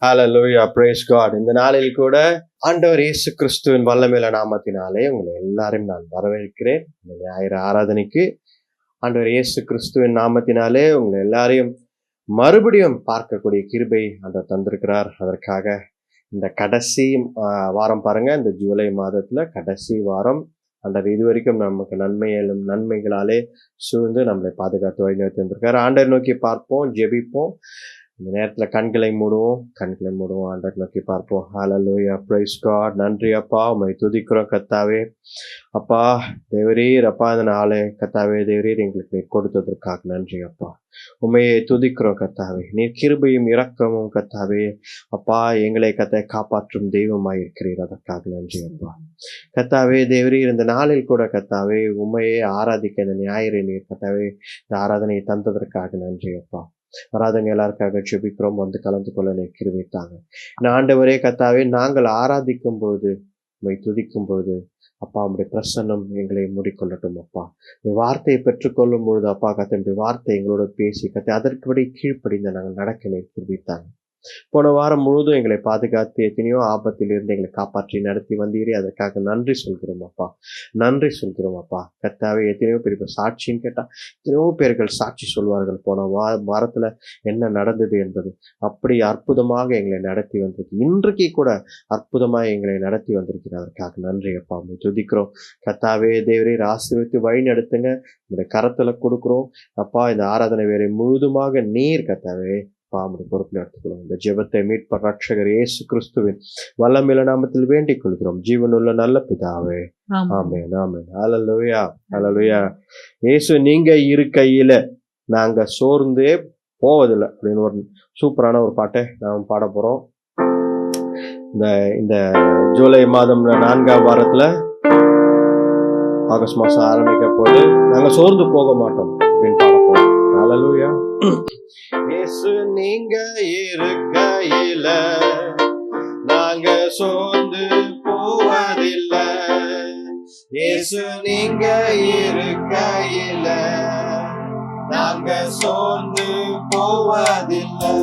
ஹல்லேலூயா, praise God. இந்த நாளில் கூட ஆண்டவர் இயேசு கிறிஸ்துவின் வல்லமையுள்ள நாமத்தினாலே உங்களை எல்லாரையும் நான் வரவேற்கிறேன். இந்த ஞாயிறு ஆராதனைக்கு ஆண்டவர் இயேசு கிறிஸ்துவின் நாமத்தினாலே உங்களை எல்லாரையும் மறுபடியும் பார்க்கக்கூடிய கிருபை ஆண்டவர் தந்திருக்கிறார். அதற்காக இந்த கடைசி வாரம் பாருங்க, இந்த ஜூலை மாதத்துல கடைசி வாரம் ஆண்டவர் இதுவரைக்கும் நமக்கு நன்மைகளாலே சூழ்ந்து நம்மளை பாதுகாத்து வழிநடத்தி வந்திருக்காரு. ஆண்டவர் நோக்கி பார்ப்போம், ஜெபிப்போம். இந்த நேரத்துல கண்களை மூடுவோம், ஆண்டவர் நோக்கி பார்ப்போம். ஹல்லேலூயா, பிரைஸ் காட். நன்றி அப்பா, உம்மை துதிக்கிறோம் கர்த்தாவே. அப்பா தேவரீர், அப்பா இந்த நாளே கர்த்தாவே தேவரீர் எங்களுக்கு நீர் கொடுத்ததற்காக நன்றி அப்பா. உம்மையை துதிக்கிறோம் கர்த்தாவே. நீர் கிருபையும் இரக்கமும் கர்த்தாவே அப்பா எங்களை காப்பாற்றும் தெய்வமாய் இருக்கிறீர். அதற்காக நன்றி அப்பா. கர்த்தாவே தேவரீர், இந்த நாளில் கூட கர்த்தாவே உம்மையை ஆராதிக்க இந்த ஞாயிறு நீர் கர்த்தாவே இந்த ஆராதனையை தந்ததற்காக நன்றி அப்பா. ஆராதனை எல்லாருக்காக ஜெபிக்கிறோம். வந்து கலந்து கொள்ள நீர் கிருபைத்தாங்க. ஆண்டவரே கர்த்தாவே, நாங்கள் ஆராதிக்கும் பொழுது, உம்மை துதிக்கும் பொழுது அப்பா உம்முடைய பிரசன்னம் எங்களை மூடிக்கொள்ளட்டும் அப்பா. வார்த்தையை பெற்றுக்கொள்ளும் பொழுது அப்பா கர்த்தருடைய வார்த்தை எங்களோட பேசி கர்த்தர் அதற்குபடி கீழ்ப்படிந்து நாங்கள் நடக்க நீர் கிருபைத்தாங்க. போன வாரம் முழுவதும் எங்களை பாதுகாத்து எத்தனையோ ஆபத்தில் இருந்து எங்களை காப்பாற்றி நடத்தி வந்தீரே, அதற்காக நன்றி சொல்கிறோம் அப்பா. நன்றி சொல்கிறோம் அப்பா. கர்த்தாவே, எத்தனையோ பேர் சாட்சின்னு கேட்டா எத்தனையோ பேர்கள் சாட்சி சொல்வார்கள் போன வாரத்துல என்ன நடந்தது என்பது. அப்படி அற்புதமாக எங்களை நடத்தி வந்திருக்கு. இன்றைக்கு கூட அற்புதமாக எங்களை நடத்தி வந்திருக்கிறது. அதற்காக நன்றி அப்பா. துதிக்கிறோம் கர்த்தாவே. தேவரீர் ஆசீர்வதித்து வழி நடத்துங்க. உங்களுடைய கரத்துல கொடுக்குறோம் அப்பா. இந்த ஆராதனை வேலை முழுதுமாக நீர் கர்த்தாவே பொறுப்பில் எடுத்துக்கொள்ளும். இந்த ஜெபத்தை மீட்பர் ரட்சகர் இயேசு கிறிஸ்துவின் வல்லமையுள்ள நாமத்தில் வேண்டிக் கொள்கிறோம், ஜீவனுள்ள நல்ல பிதாவே. ஆமென், ஆமென். ஹல்லேலூயா, ஹல்லேலூயா. இயேசு நீங்க இருக்கையில நாங்க சோர்ந்தே போவதில்லை அப்படின்னு ஒரு சூப்பரான ஒரு பாட்டை நாம் பாட போறோம். இந்த ஜூலை மாதம் 4ஆம் வாரத்துல ஆகஸ்ட் மாசம் ஆரம்பிக்க போது நாங்க சோர்ந்து போக மாட்டோம் அப்படின்னு பாட போறோம். ஹல்லேலூயா. இயேசு நீங்க இருக்கையில நாங்க சோர்ந்து போவதில்லை. இயேசு நீங்க இருக்கையில நாங்க சோர்ந்து போவதில்லை.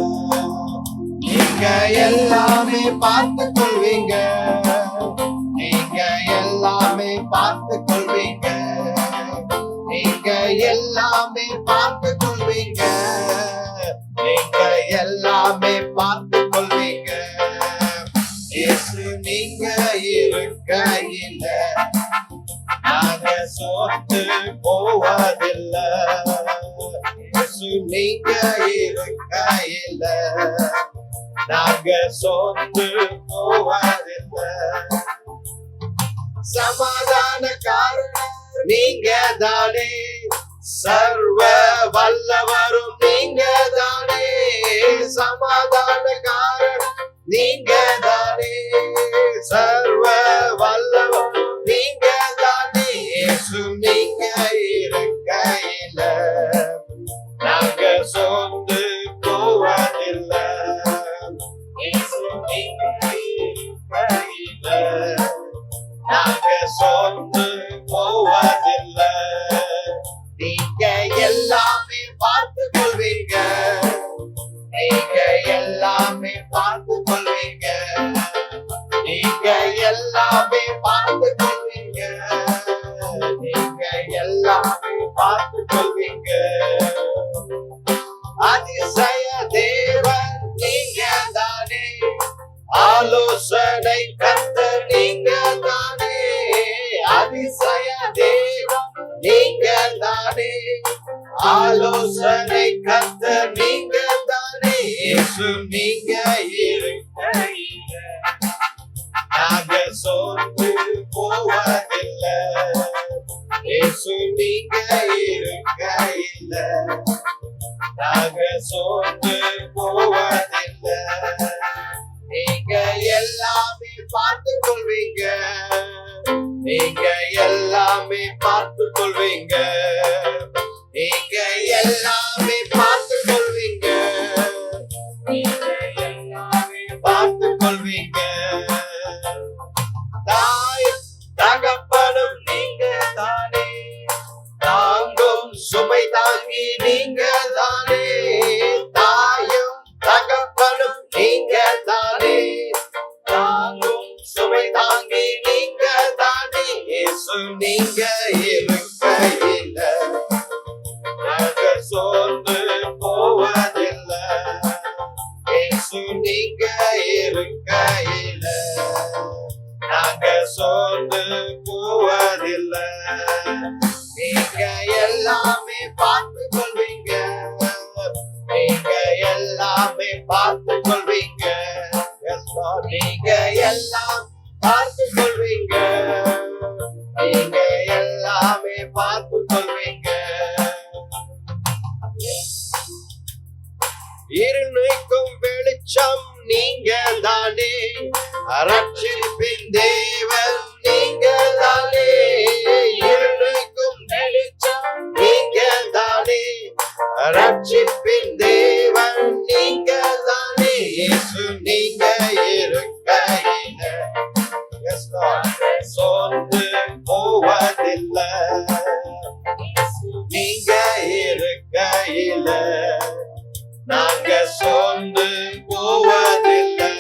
நீங்க எல்லாமே பார்த்து கொள்வீங்க, நீங்க எல்லாமே பார்த்து கொள்வீங்க, நீங்க எல்லாமே பார்த்து கொள்வீங்க, நீங்க எல்லாமே பார்த்து கொள்வீங்க. இயேசு நீங்க இருக்கையில நாங்க சோர்ந்து போவதில்லை. இயேசு நீங்க இருக்கையில நாங்க சோர்ந்து போவதில்லை. சமாதான காரணம் நீங்க தானே, சர்வ வல்லவரும் நீங்க தானே. சமாதான காரணம் நீங்க தானே, சர்வ வல்லவரும் நீங்க தானே. இயேசு நீங்க இருக்கையில நாங்க சோர்ந்து போவதில்லை. இயேசு நீங்க இருக்கையில நாங்க சோர்ந்து போவதில்லை. நீங்க எல்லாமே பார்த்து கொள்வீங்க, நீங்க எல்லாமே பார்த்து கொள்வீங்க, நீங்க எல்லாமே பார்த்து கொள்வீங்க, நீங்க எல்லாமே பார்த்து கொள்வீங்க. அதிசய தேவன் நீங்க தானே, ஆலோசனை கர்த்தர் நீங்க தானே. அதிசய தேவன் நீங்க தானே, ஆலோசனை கர்த்தர் நீங்க தானே. இயேசு நீங்க இருக்கையில நாங்க சோர்ந்து போவதில்லை. இயேசு நீங்க இருக்கையில நாங்க சோர்ந்து போவதில்லை. நீங்க எல்லாமே பார்த்து கொள்வீங்க, நீங்க எல்லாமே பார்த்து கொள்வீங்க, நீங்க எல்லாமே பார்த்து கொள்வீங்க, நீங்க எல்லாமே பார்த்து கொள்வீங்க. தாயும் தகப்பனும் நீங்க தானே, தாங்கும் சுமை தாங்கி நீங்க தானே. தாயும் தகப்பனும் நீங்க தானே, எல்லாமே பார்த்து கொள்வீங்க. நீங்க எல்லாமே பார்த்து கொள்வீங்க. நீங்க எல்லாம் பார்த்து கொள்வீங்க. நீங்க எல்லாமே பார்த்து கொள்வீங்க. இருளுக்கும் வெளிச்சம் நீங்க தானே, ரட்சிப்பின் தேவன் நீங்க தானே. இருளுக்கும் வெளிச்சம் நீங்க தானே, ரட்சிப்பின் தேவன் நீங்க தானே. இயேசு நீங்க இருக்கையில சோர்ந்து போவதில்லை. நீங்க இருக்கையில நாங்க சோர்ந்து போவதில்லை.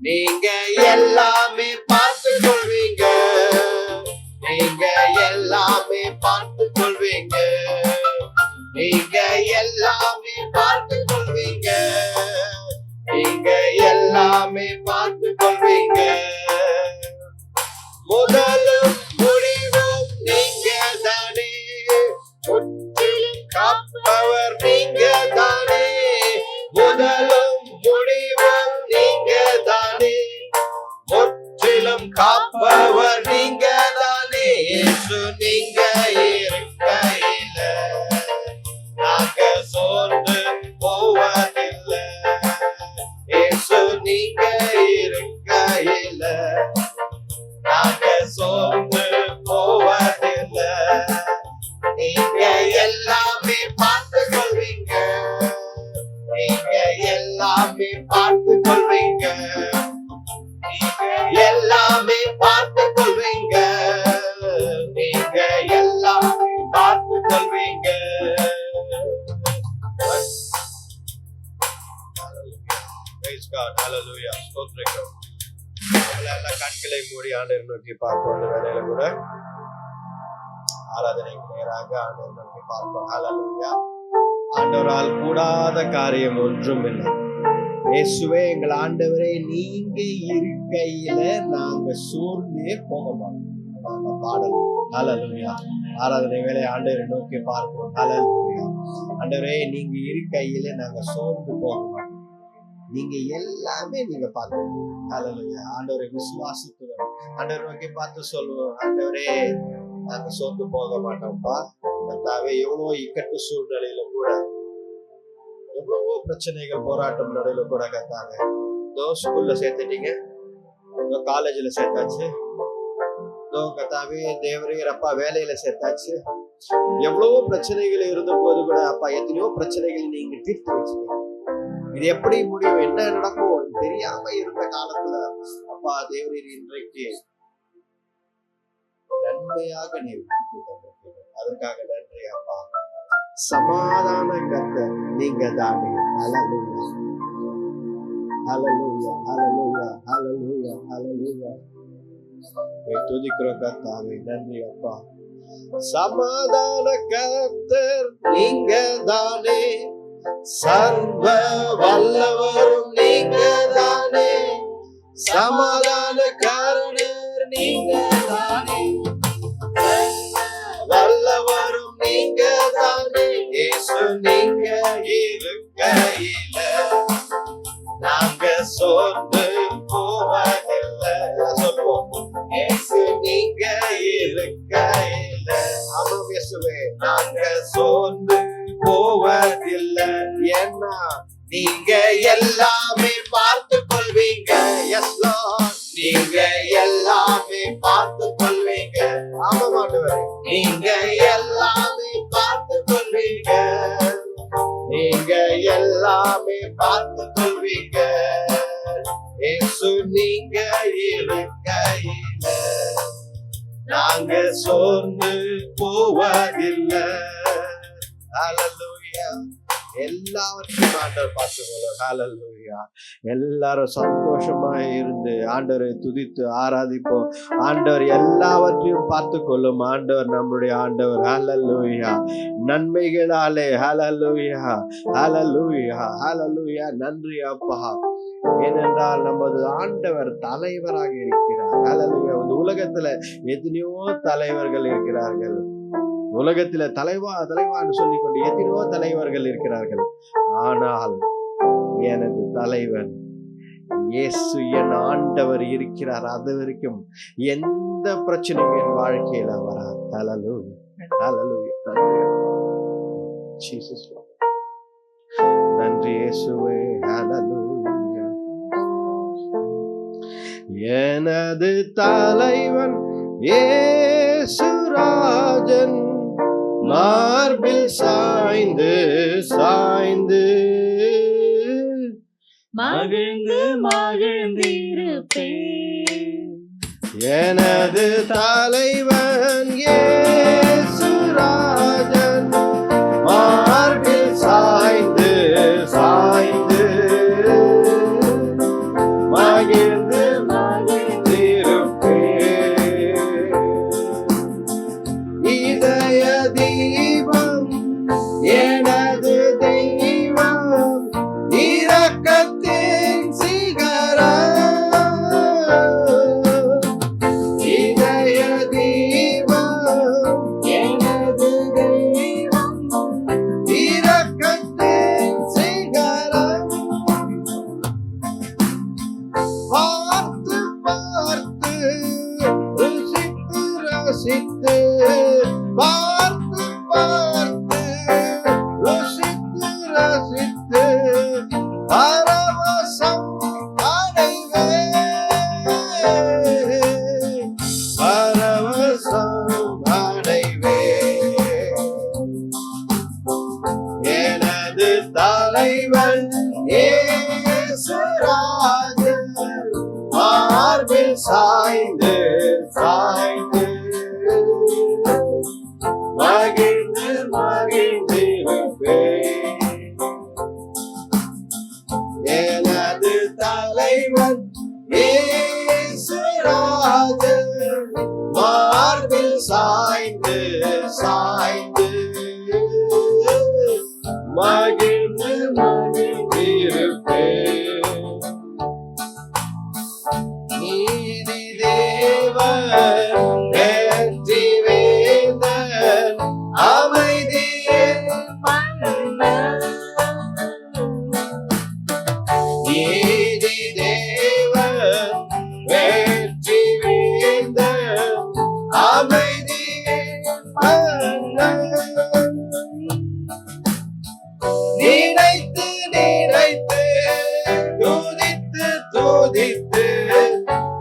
நீங்க எல்லாமே பார்த்து கொள்வீங்க. நீங்க எல்லாமே பார்த்து கொள்வீங்க. நீங்க எல்லாமே பார்த்து கொள்வீங்க. நீங்க எல்லாமே பார்த்து கொள்வீங்க. முதலும் முடிவும் நீங்க தானே, முற்றிலும் காப்பவர் நீங்க தானே. முதலும் முடிவும் நீங்க தானே, முற்றிலும் காப்பவர் நீங்க தானே. இயேசு நீங்க இருக்கையில நாங்க சோர்ந்து போவதில்லை. இயேசு நீங்க இருக்கையில நாங்க சோர்ந்து போவதில்லை. நீங்க எல்லாமே பார்த்து கொள்வீங்க. நீங்க எல்லாமே பார்த்து கொள்வீங்க. நீங்க எல்லாமே பார்த்து கொள்வீங்க. நீங்க எல்லாமே பார்த்து கொள்வீங்க. Praise God. Hallelujah. ஸ்தோத்திரம். எல்லாம் கண்களை மூடி ஆண்டவரை நோக்கி பார்ப்போம். அந்த வேலையில கூட ஆராதனைக்கு நேராக ஆண்டவரை நோக்கி பார்ப்போம். ஹல்லேலூயா. ஆண்டவரால் கூடாத காரியம் ஒன்றும் இல்லை. இயேசுவே எங்கள் ஆண்டவரே, நீங்க இருக்கையில நாங்க சோர்ந்தே போக மாட்டோம். பாடல். ஹல்லேலூயா. ஆராதனை வேலை ஆண்டவரை நோக்கி பார்ப்போம். ஹல்லேலூயா. ஆண்டவரே, நீங்க இருக்கையில நாங்க சோர்ந்து போக மாட்டோம். நீங்க எல்லாமே நீங்க பார்த்து. ஹல்லேலூயா. ஆண்டவரை விசுவாசத்துடன் ஆண்டவரை நோக்கி பார்த்து சொல்லுவோம். ஆண்டவரே, நாங்க சோர்ந்து போக மாட்டோம்ப்பா. கர்த்தாவே, எவ்வளவோ இக்கட்டு சூழ்நிலையில கூட, எவ்வளவோ பிரச்சனைகள் போராட்டம் நடுவுல கூட கர்த்தாவே, இதோ ஸ்கூல்ல சேர்த்துட்டீங்க, இதோ காலேஜ்ல சேர்த்தாச்சு, இதோ கர்த்தாவே தேவரீர் அப்பா வேலையில சேர்த்தாச்சு. எவ்வளவோ பிரச்சனைகள் இருந்த போது கூட அப்பா எத்தனையோ பிரச்சனைகள் நீங்க தீர்த்து வச்சுட்டீங்க. இது எப்படி முடியும், என்ன நடக்கும் தெரியாம இருந்த காலத்துல அப்பா தேவரீர் இன்றைக்கு நன்மையாக நீர் அதற்காக நன்றி அப்பா. சமாதான கர்த்தர் நீங்க தானே. ஹல்லேலூயா. ஹல்லேலூயா. ஹல்லேலூயா. ஹல்லேலூயா. ஹல்லேலூயா. துதிக்கிறோம் கர்த்தாவே. நன்றி அப்பா. சமாதான கர்த்தர் நீங்க தானே, சர்வ வல்லவரும் நீங்க தானே. சமாதான காரணர் நீங்க தானே, வல்லவரும் நீங்க தானே. இயேசு நீங்க இருக்கையில நாங்க சோர்ந்து போவதில்லை. சொல்லுவோம். இயேசு நீங்க இருக்கையில, ஆமாம் இயேசுவே, நாங்க சோர்ந்து போவதில்லை. ஏன்னா நீங்க எல்லாமே பார்த்து கொள்வீங்க. S Lord. நீங்க எல்லாமே பார்த்து கொள்வீங்க. ஆமா ஆண்டவரே, நீங்க எல்லாமே பார்த்து கொள்வீங்க. நீங்க எல்லாமே பார்த்து கொள்வீங்க. இயேசு நீங்க இருக்கையில நாங்க சோர்ந்து போவதில்லை. ஹல்லேலூயா. எல்லாவற்றையும் ஆண்டவர் பார்த்துக்கொள்ளும். ஹல்லேலூயா. எல்லாரும் சந்தோஷமா இருந்து ஆண்டவரை துதித்து ஆராதிப்போம். ஆண்டவர் எல்லாவற்றையும் பார்த்து கொள்ளும். ஆண்டவர் நம்முடைய ஆண்டவர். ஹல்லேலூயா. நன்மைகளாலே. ஹல்லேலூயா. ஹல்லேலூயா. ஹல்லேலூயா. நன்றி அப்பா. ஏனென்றால் நமது ஆண்டவர் தலைவராக இருக்கிறார். ஹல்லேலூயா. இந்த உலகத்துல எத்தனையோ தலைவர்கள் இருக்கிறார்கள். உலகத்துல தலைவா தலைவான்னு சொல்லிக் கொண்டு எத்தனையோ தலைவர்கள் இருக்கிறார்கள். ஆனால் எனது தலைவன் இயேசு என் ஆண்டவர் இருக்கிறார். அது வரைக்கும் எந்த பிரச்சனையும் என் வாழ்க்கையில வராது. ஹல்லேலூயா, ஹல்லேலூயா. நன்றி இயேசுவே, ஹல்லேலூயா. எனது தலைவன் இயேசுராஜன் மார்பில் சாய்ந்து சாய்ந்து மகிழ்ந்து மகிழ்ந்திருப்பேன். எனது தலைவன் இயேசுராஜன் மார்பில் சாய்ந்து சாய்ந்து மகிழ்ந்து மகிழ்ந்திருப்பேன். இதய தீபம் எனது தெய்வம், இரக்கத்தின் சிகரம். இதய தீபம் எனது தெய்வம், இரக்கத்தின் சிகரம். பார்த்து பார்த்து ருசித்து ரசித்து, பார்த்து பார்த்து ருசித்து ரசித்து பரவசம் அடைவேன், பரவசம் அடைவேன். எனது தலைவன் இயேசுராஜன் மார்பில் சாய்ந்து சாய்ந்து மகிழ்ந்து மகிழ்ந்திருப்பேன். எனது தலைவன் இயேசுராஜன் மார்பில் சாய்ந்து சாய்ந்து மகிழ்ந்து மகிழ்ந்திருப்பேன். நீதி தேவன் வெற்றி வேந்தன் அமைதியின் மன்னன். நீதி தேவன் வெற்றி வேந்தன் அமைதியின் மன்னன். நினைத்து நினைத்து துதித்து துதித்து,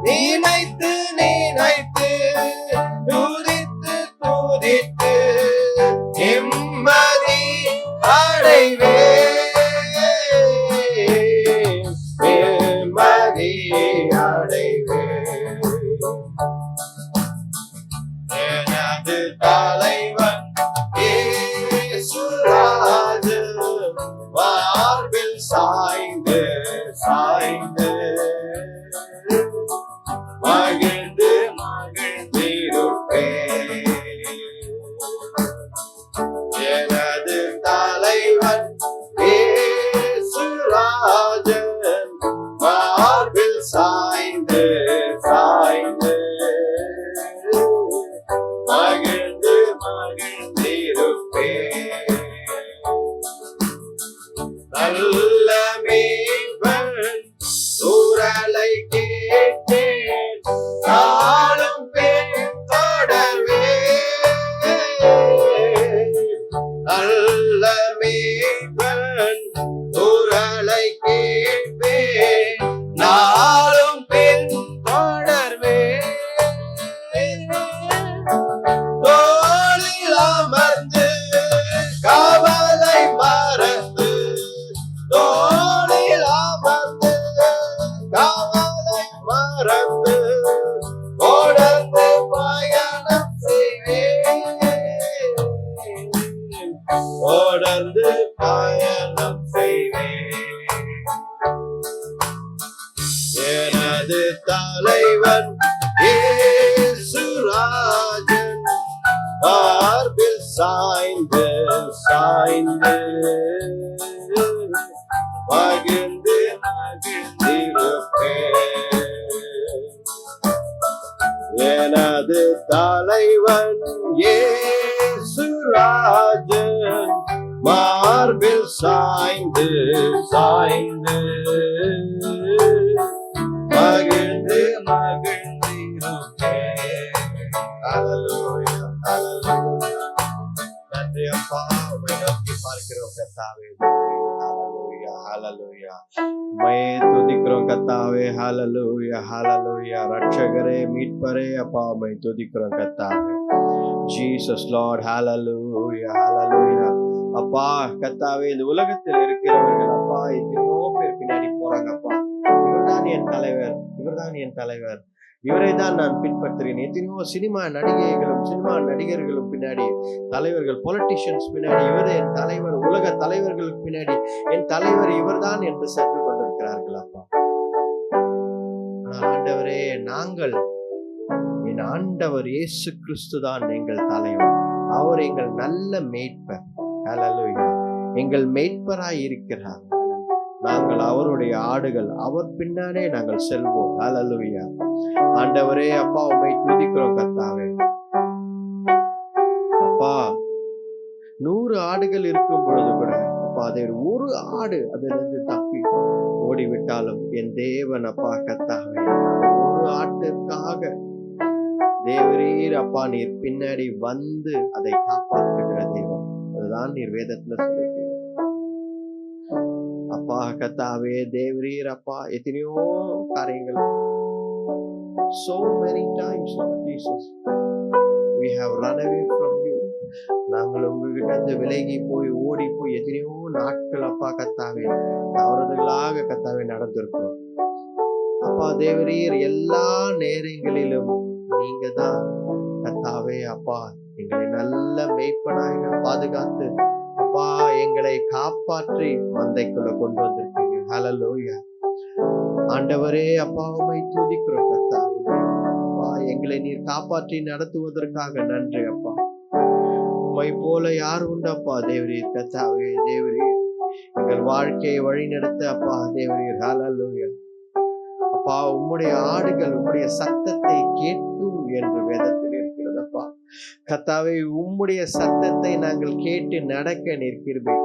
நினைத்து நினைத்து துதித்து துதித்து நிம்மதி அடைவேன், நிம்மதி அடைவேன். எனது தலைவன் இயேசுராஜன் மார்பில் சாய்ந்து சாய்ந்து மகிழ்ந்து மகிழ்ந்திருப்பேன். எனது தலைவன் இயேசுராஜன் மார்பில் சாய்ந்து சாய்ந்து மகிழ்ந்து மகிழ்ந்திருப்பேன். நல்ல மேய்ப்பன் சூரலை கேட்டேன், நாளும் பின்தொடர்வேன். நல்ல மேய்ப்பன் சூரலை கேட்பேன், நாளும் பின்தொடர்வேன். தோளில் அமர்ந்து கவலை மறந்து, தோளில் அமர்ந்து கவலை மறந்து தொடர்ந்து பயணம் செய்வேன், தொடர்ந்து பயணம் செய்வேன். எனது தலைவன் இயேசுராஜன் மார்பில் சாய்ந்து சாய்ந்து மகிழ்ந்து மகிழ்ந்திருப்பேன். எனது தலைவன் இயேசு சுராஜன் மார்பில் சாய்ந்து சாய்ந்து மகிழ்ந்து நன்றி அப்பா, உம்மை நோக்கி பார்க்கிறோம் கர்த்தாவே. ஹalleluya ஹalleluya உம்மையே துதிக்கிறோம் கர்த்தாவே. ஹalleluya ஹalleluya ரட்சகரே மீட்பரே அப்பா, உம்மை துதிக்கிறோம் கர்த்தாவே. Jesus Lord. ஹalleluya ஹalleluya அப்பா கர்த்தாவே, இந்த உலகத்தில் இருக்கிறவர்கள் அப்பா எத்தனையோ பேர் பின்னாடி போறாங்க அப்பா. இவர்தான் என் தலைவர், இவர்தான் என் தலைவர், இவரை தான் நான் பின்பற்றுகிறேன். எத்தனையோ சினிமா நடிகர்களும் பின்னாடி, தலைவர்கள் பொலிட்டிஷியன்ஸ் பின்னாடி, இவர் என் தலைவர், உலக தலைவர்களுக்கு பின்னாடி என் தலைவர் இவர்தான் என்று சென்று கொண்டிருக்கிறார்கள் அப்பா. ஆனால் ஆண்டவரே, நாங்கள் என் ஆண்டவர் இயேசு கிறிஸ்து தான் எங்கள் தலைவர். அவர் எங்கள் நல்ல மேய்ப்பர். ஹல்லேலூயா. எங்கள் மேய்ப்பராய் இருக்கிறார். நாங்கள் அவருடைய ஆடுகள், அவர் பின்னாலே நாங்கள் செல்வோம். ஹல்லேலூயா. ஆண்டவரே அப்பா, உம்மை துதிக்கிறோம் கர்த்தாவே. அப்பா 100 ஆடுகள் இருக்கும் பொழுது கூட அப்பா, அதை ஒரு ஆடு அதிலிருந்து தப்பி ஓடிவிட்டாலும் என் தேவன் அப்பா கர்த்தாவே, ஒரு ஆட்டிற்காக தேவரீர் அப்பா நீர் பின்னாடி வந்து அதை காப்பாற்றுகிற தேவன். அதுதான் நீர் வேதத்துல சொல்லிருக்கீங்க அப்பா கர்த்தாவே. தேவரீர் அப்பா எத்தனையோ காரியங்கள், so many times Lord Jesus we have run away from you. நாங்கள் உங்ககிட்ட இருந்து விலகி போய் ஓடி போய் எத்தனையோ நாட்கள் அப்பா கர்த்தாவே தவறுதலாக கர்த்தாவே நடந்திருக்கிறோம் அப்பா. தேவரீர் எல்லா நேரங்களிலும் நீங்க தான் கர்த்தாவே அப்பா எங்களை நல்ல மேய்ப்பனாய் பாதுகாத்து அப்பா எங்களை காப்பாற்றி மந்தைக்குள்ள கொண்டு வந்திருக்கீங்க. ஹல்லேலூயா. ஆண்டவரே அப்பா, உம்மை துதிக்கிறோம் கர்த்தாவே. அப்பா எங்களை நீர் காப்பாற்றி நடத்துவதற்காக நன்றி அப்பா. உம்மை போல யார் உண்டப்பா தேவரீர் கர்த்தாவே. தேவரீர் எங்கள் வாழ்க்கையை வழி நடத்த அப்பா தேவரீர். ஹல்லேலூயா. அப்பா உம்முடைய ஆடுகள் உம்முடைய சத்தத்தை கேட்கும் என்று வேதத்தில் இருக்கிறதப்பா கர்த்தாவே. உம்முடைய சத்தத்தை நாங்கள் கேட்டு நடக்க நிற்கிறோம்.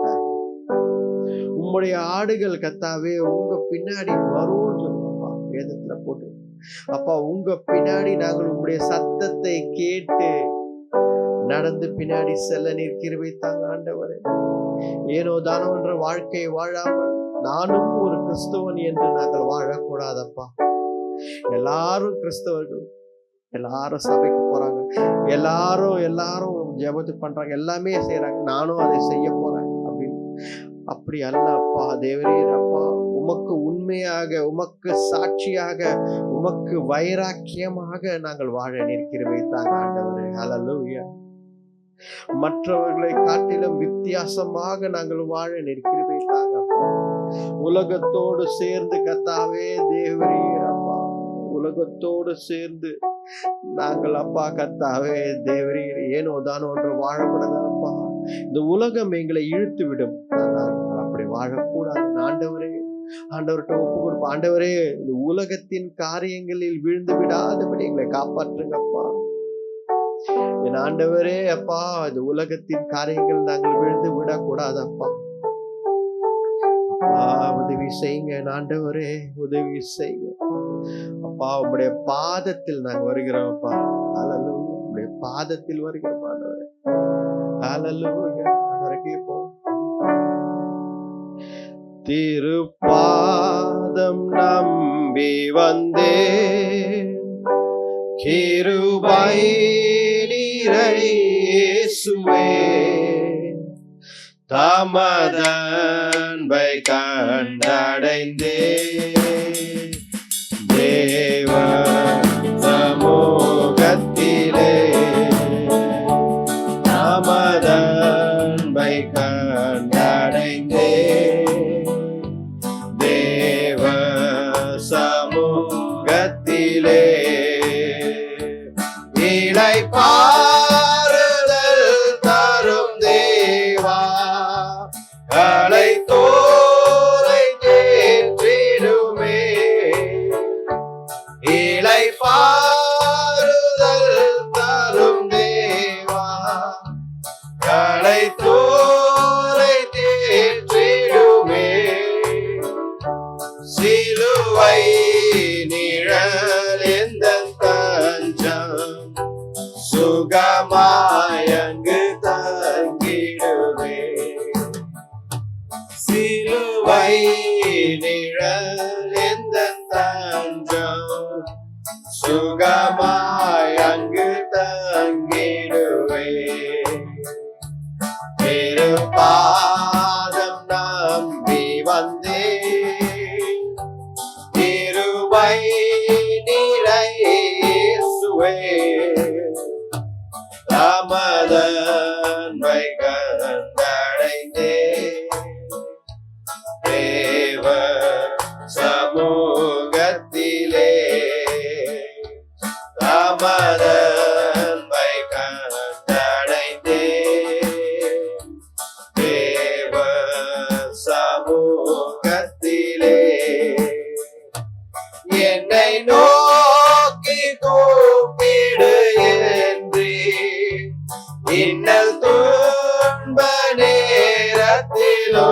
உம்முடைய ஆடுகள் கர்த்தாவே உங்க பின்னாடி வரும்னு சொல்லுப்பா வேதத்துல போட்டு அப்பா. உங்க பின்னாடி நாங்கள் உம்முடைய சத்தத்தை கேட்டு நடந்து பின்னாடி செல்ல நிற்கிறவைத்தாங்க ஆண்டவரே. ஏனோ தானோ என்ற வாழ்க்கையை வாழாமல் நானும் ஒரு கிறிஸ்தவன் என்று நாங்கள் வாழக்கூடாதப்பா. எல்லாரும் கிறிஸ்தவர்கள், எல்லாரும் சபைக்கு போறாங்க, எல்லாரும் ஜெபத்து பண்றாங்க, எல்லாமே செய்யறாங்க, நானும் அதை செய்ய போறேன் அப்படின்னு அப்படி அல்ல அப்பா. தேவரீர் அப்பா, உமக்கு உண்மையாக, உமக்கு சாட்சியாக, உமக்கு வைராக்கியமாக நாங்கள் வாழ நிற்கிறவைத்தாங்க ஆண்டவரே. ஹல்லேலூயா. மற்றவர்களை காட்டிலும் வித்தியாசமாக நாங்கள் வாழ நிற்கிறவைத்தாங்க அப்பா. உலகத்தோடு சேர்ந்து கர்த்தாவே தேவரீர் அப்பா, உலகத்தோடு சேர்ந்து நாங்கள் அப்பா கர்த்தாவே தேவரீர் ஏனோ தானோ என்று வாழக்கூடாதப்பா. இந்த உலகம் எங்களை இழுத்து விடும், நாங்கள் அப்படி வாழக்கூடாது ஆண்டவரே. ஆண்டவர்கிட்ட ஒப்பு கொடுப்போம். ஆண்டவரே, இந்த உலகத்தின் காரியங்களில் விழுந்து விடாதபடி எங்களை காப்பாற்றுங்கப்பா. என் ஆண்டவரே அப்பா, இந்த உலகத்தின் காரியங்கள் நாங்கள் விழுந்து விடக்கூடாதப்பா. அப்பா உதவி செய்யுங்க ஆண்டவரே, உதவி செய்யுங்க அப்பா. உங்களுடைய பாதத்தில் நாங்கள் வருகிறோம் அப்பா. ஹல்லேலூயா. உங்களுடைய பாதத்தில் வருகிறோம் ஆண்டவரே. ஹல்லேலூயா. கேட்போம். திருப்பாதம் நம்பி வந்தே கிருபை நீரை இயேசுவே, தமதன்பை கண்டடைந்தே தேவ சமூகத்திலே, தமதன்பை கண்டடைந்தே தேவ சமூகத்திலே இளைப்பாறுதல் தரும் தேவா, களைத்தோரை தேற்றிடுமே. இளைப்பாறுதல் தரும் தேவா, தோலை தேற்றிடுமே. சிலுவை நிழல் எந்தன் தஞ்சம், சுகமாய் அங்கு தங்கிடுவே. சிலுவை நிழல் எந்தன் தஞ்சம், சுகமாய் அங்கு தங்கிடுவே. திருப்பாதம் நம்பி வந்தே, கிருபை நிறை இயேசுவே. தமதன்மை கண்டடைந்தே, தேவ சமூகத்திலே. தமதன்மை கண்டடைந்தே, தேவ சமூகத்திலே. என்னை நோக்கி கூப்பிடு என்று இன்னல் துன்ப நேரத்திலோ,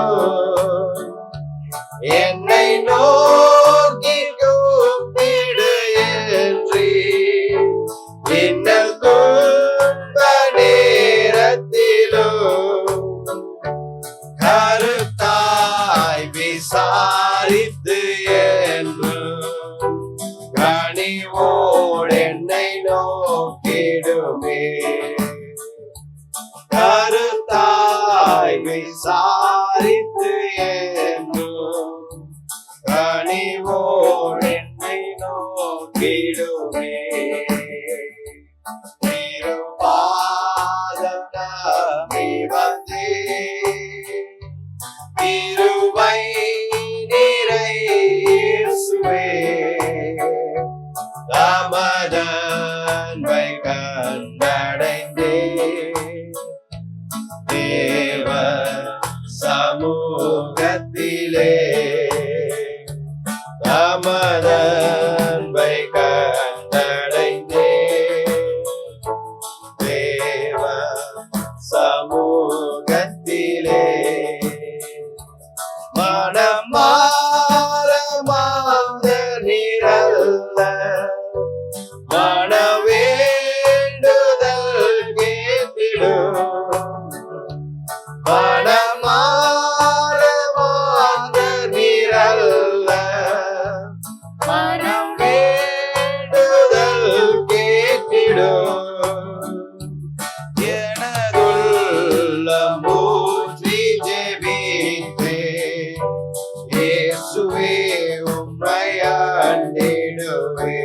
என்னை நோக்கி கூப்பிடு என்று இன்னல் துன்ப நேரத்திலோ, கருத்தாய் விசாரித்து என்றும் கனிவோடு என்னை நோக்கிடுமே. கருத்தாய் விசாரித்து என்றும் கனிவோடு என்னை நோக்கிடுமே. திருப்பாதம் நம்பி வந்தே, கிருபை நிறை இயேசுவே. தமதன்மை கண்டடைந்தே, தேவ சமூகத்திலே. தமதன்மை கண்டடைந்தே, தேவ சமூகத்திலே. மனம் மாற மாந்தனிரல்ல, மன வேண்டுதல் கேட்டிடும். மனம் மாற மாந்தனிரல்ல, மனம் வேண்டுதல் கேட்டிடும். எனதுள்ளம் ஊற்றி ஜெபித்தே, இயேசுவே உம்மை ஆண்டிடுவே.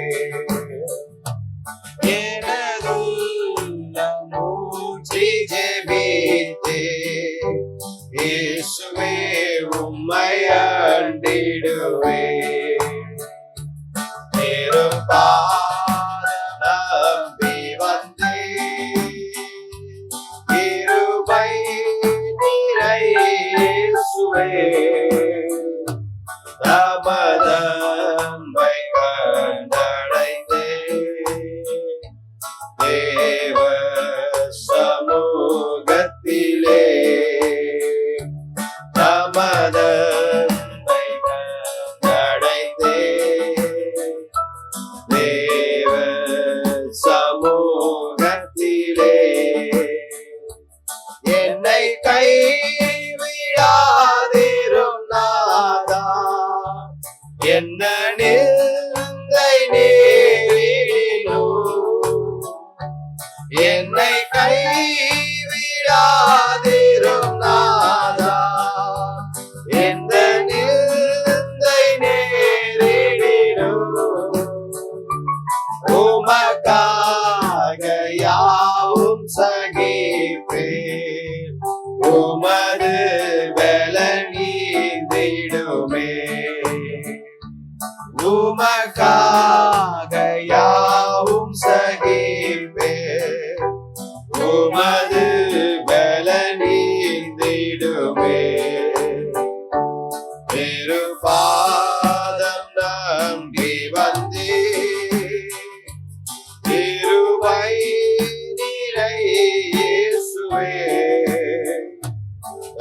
எனதுள்ளம் ஊற்றி ஜெபித்தே, இயேசுவே உம்மை ஆண்டிடுவே. திருப்பாதம் நம்பி வந்தே, கிருபை நிறை இயேசுவே. தமதன்மை கண்டடைந்தே, தேவ சமூகத்திலே. தமதன்மை கண்டடைந்தே, தேவ சமூகத்திலே. என்னை கைவிடாதிரும் நாதா, என்ன நிந்தை நேரிடினும். என்னை கைவிடாதிரும் நாதா, எந்த நிந்தை நேரிடினும். உமக்காக யாவும் சகிப்பேன், உமது பலன் நீந்திடுமே. உமக்காக யாவும் சகிப்பேன், உமது பலன் நீந்திடுமே. திருப்பாதம் நம்பி வந்தே, கிருபை நிறை இயேசுவே.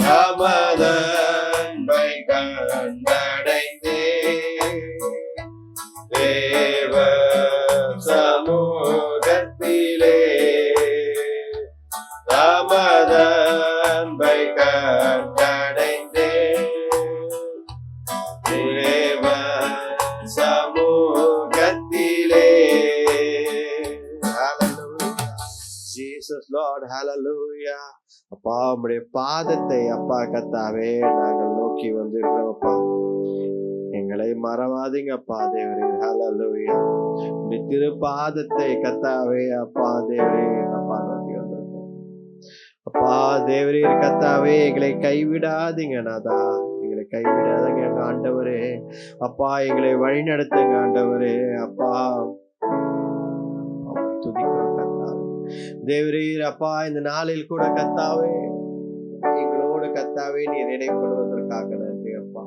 தமதன்பை கண்டடைந்தே தேவ சமூகத்திலே தமதன்பை கண்டடைந்தே தேவ சமூகத்திலே. Jesus Lord, hallelujah. அப்பா உம்முடைய பாதத்தை அப்பா கத்தாவே நாங்கள் நோக்கி வந்திருக்கிறோம் அப்பா. எங்களை மறவாதீங்க அப்பா தேவரே. ஹல்லேலூயா. உம்முடைய திருப்பாதத்தை கத்தாவே அப்பா தேவரே அப்பா நோக்கி வந்திருக்கோம் அப்பா தேவரே கத்தாவே. எங்களை கைவிடாதீங்க நாதா, எங்களை கைவிடாதீங்க எங்க ஆண்டவரே அப்பா. எங்களை வழி நடத்துங்க ஆண்டவரே அப்பா. துதிக்கிறோம் கத்தாவே தேவரீர் அப்பா. இந்த நாளில் கூட கத்தாவே எங்களோடு கத்தாவே நீர் இடைப்படுவதற்காக நன்றி அப்பா.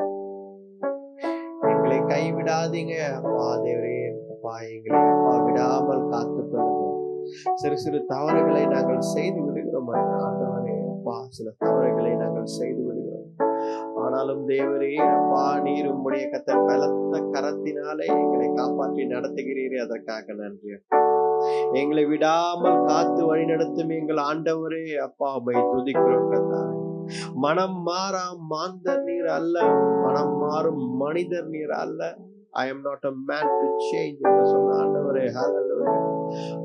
எங்களை கைவிடாதீங்க அப்பா தேவரே அப்பா. எங்களை அப்பா விடாமல் காத்துக்கொள்ளுங்க. சிறு சிறு தவறுகளை நாங்கள் செய்து விடுகிறோம் ஆண்டவரே அப்பா. சில தவறுகளை நாங்கள் செய்து விடுகிறோம். ஆனாலும் தேவரே அப்பா நீர் உம்முடைய பலத்த கரத்தினாலே எங்களை காப்பாற்றி நடத்துகிறீரே, அதற்காக நன்றி. எங்களை விடாமல் காத்து வழி நடத்தும் எங்கள் ஆண்டவரே அப்பா உம்மை துதிக்கிறோம் கர்த்தாவே. மனம் மாறாம் மாந்தர் நீர் அல்ல, மனம் மாறும் மனிதர் நீர் அல்ல. I am not a man to change என்று சொன்ன ஆண்டவரே. ஹல்லேலூயா.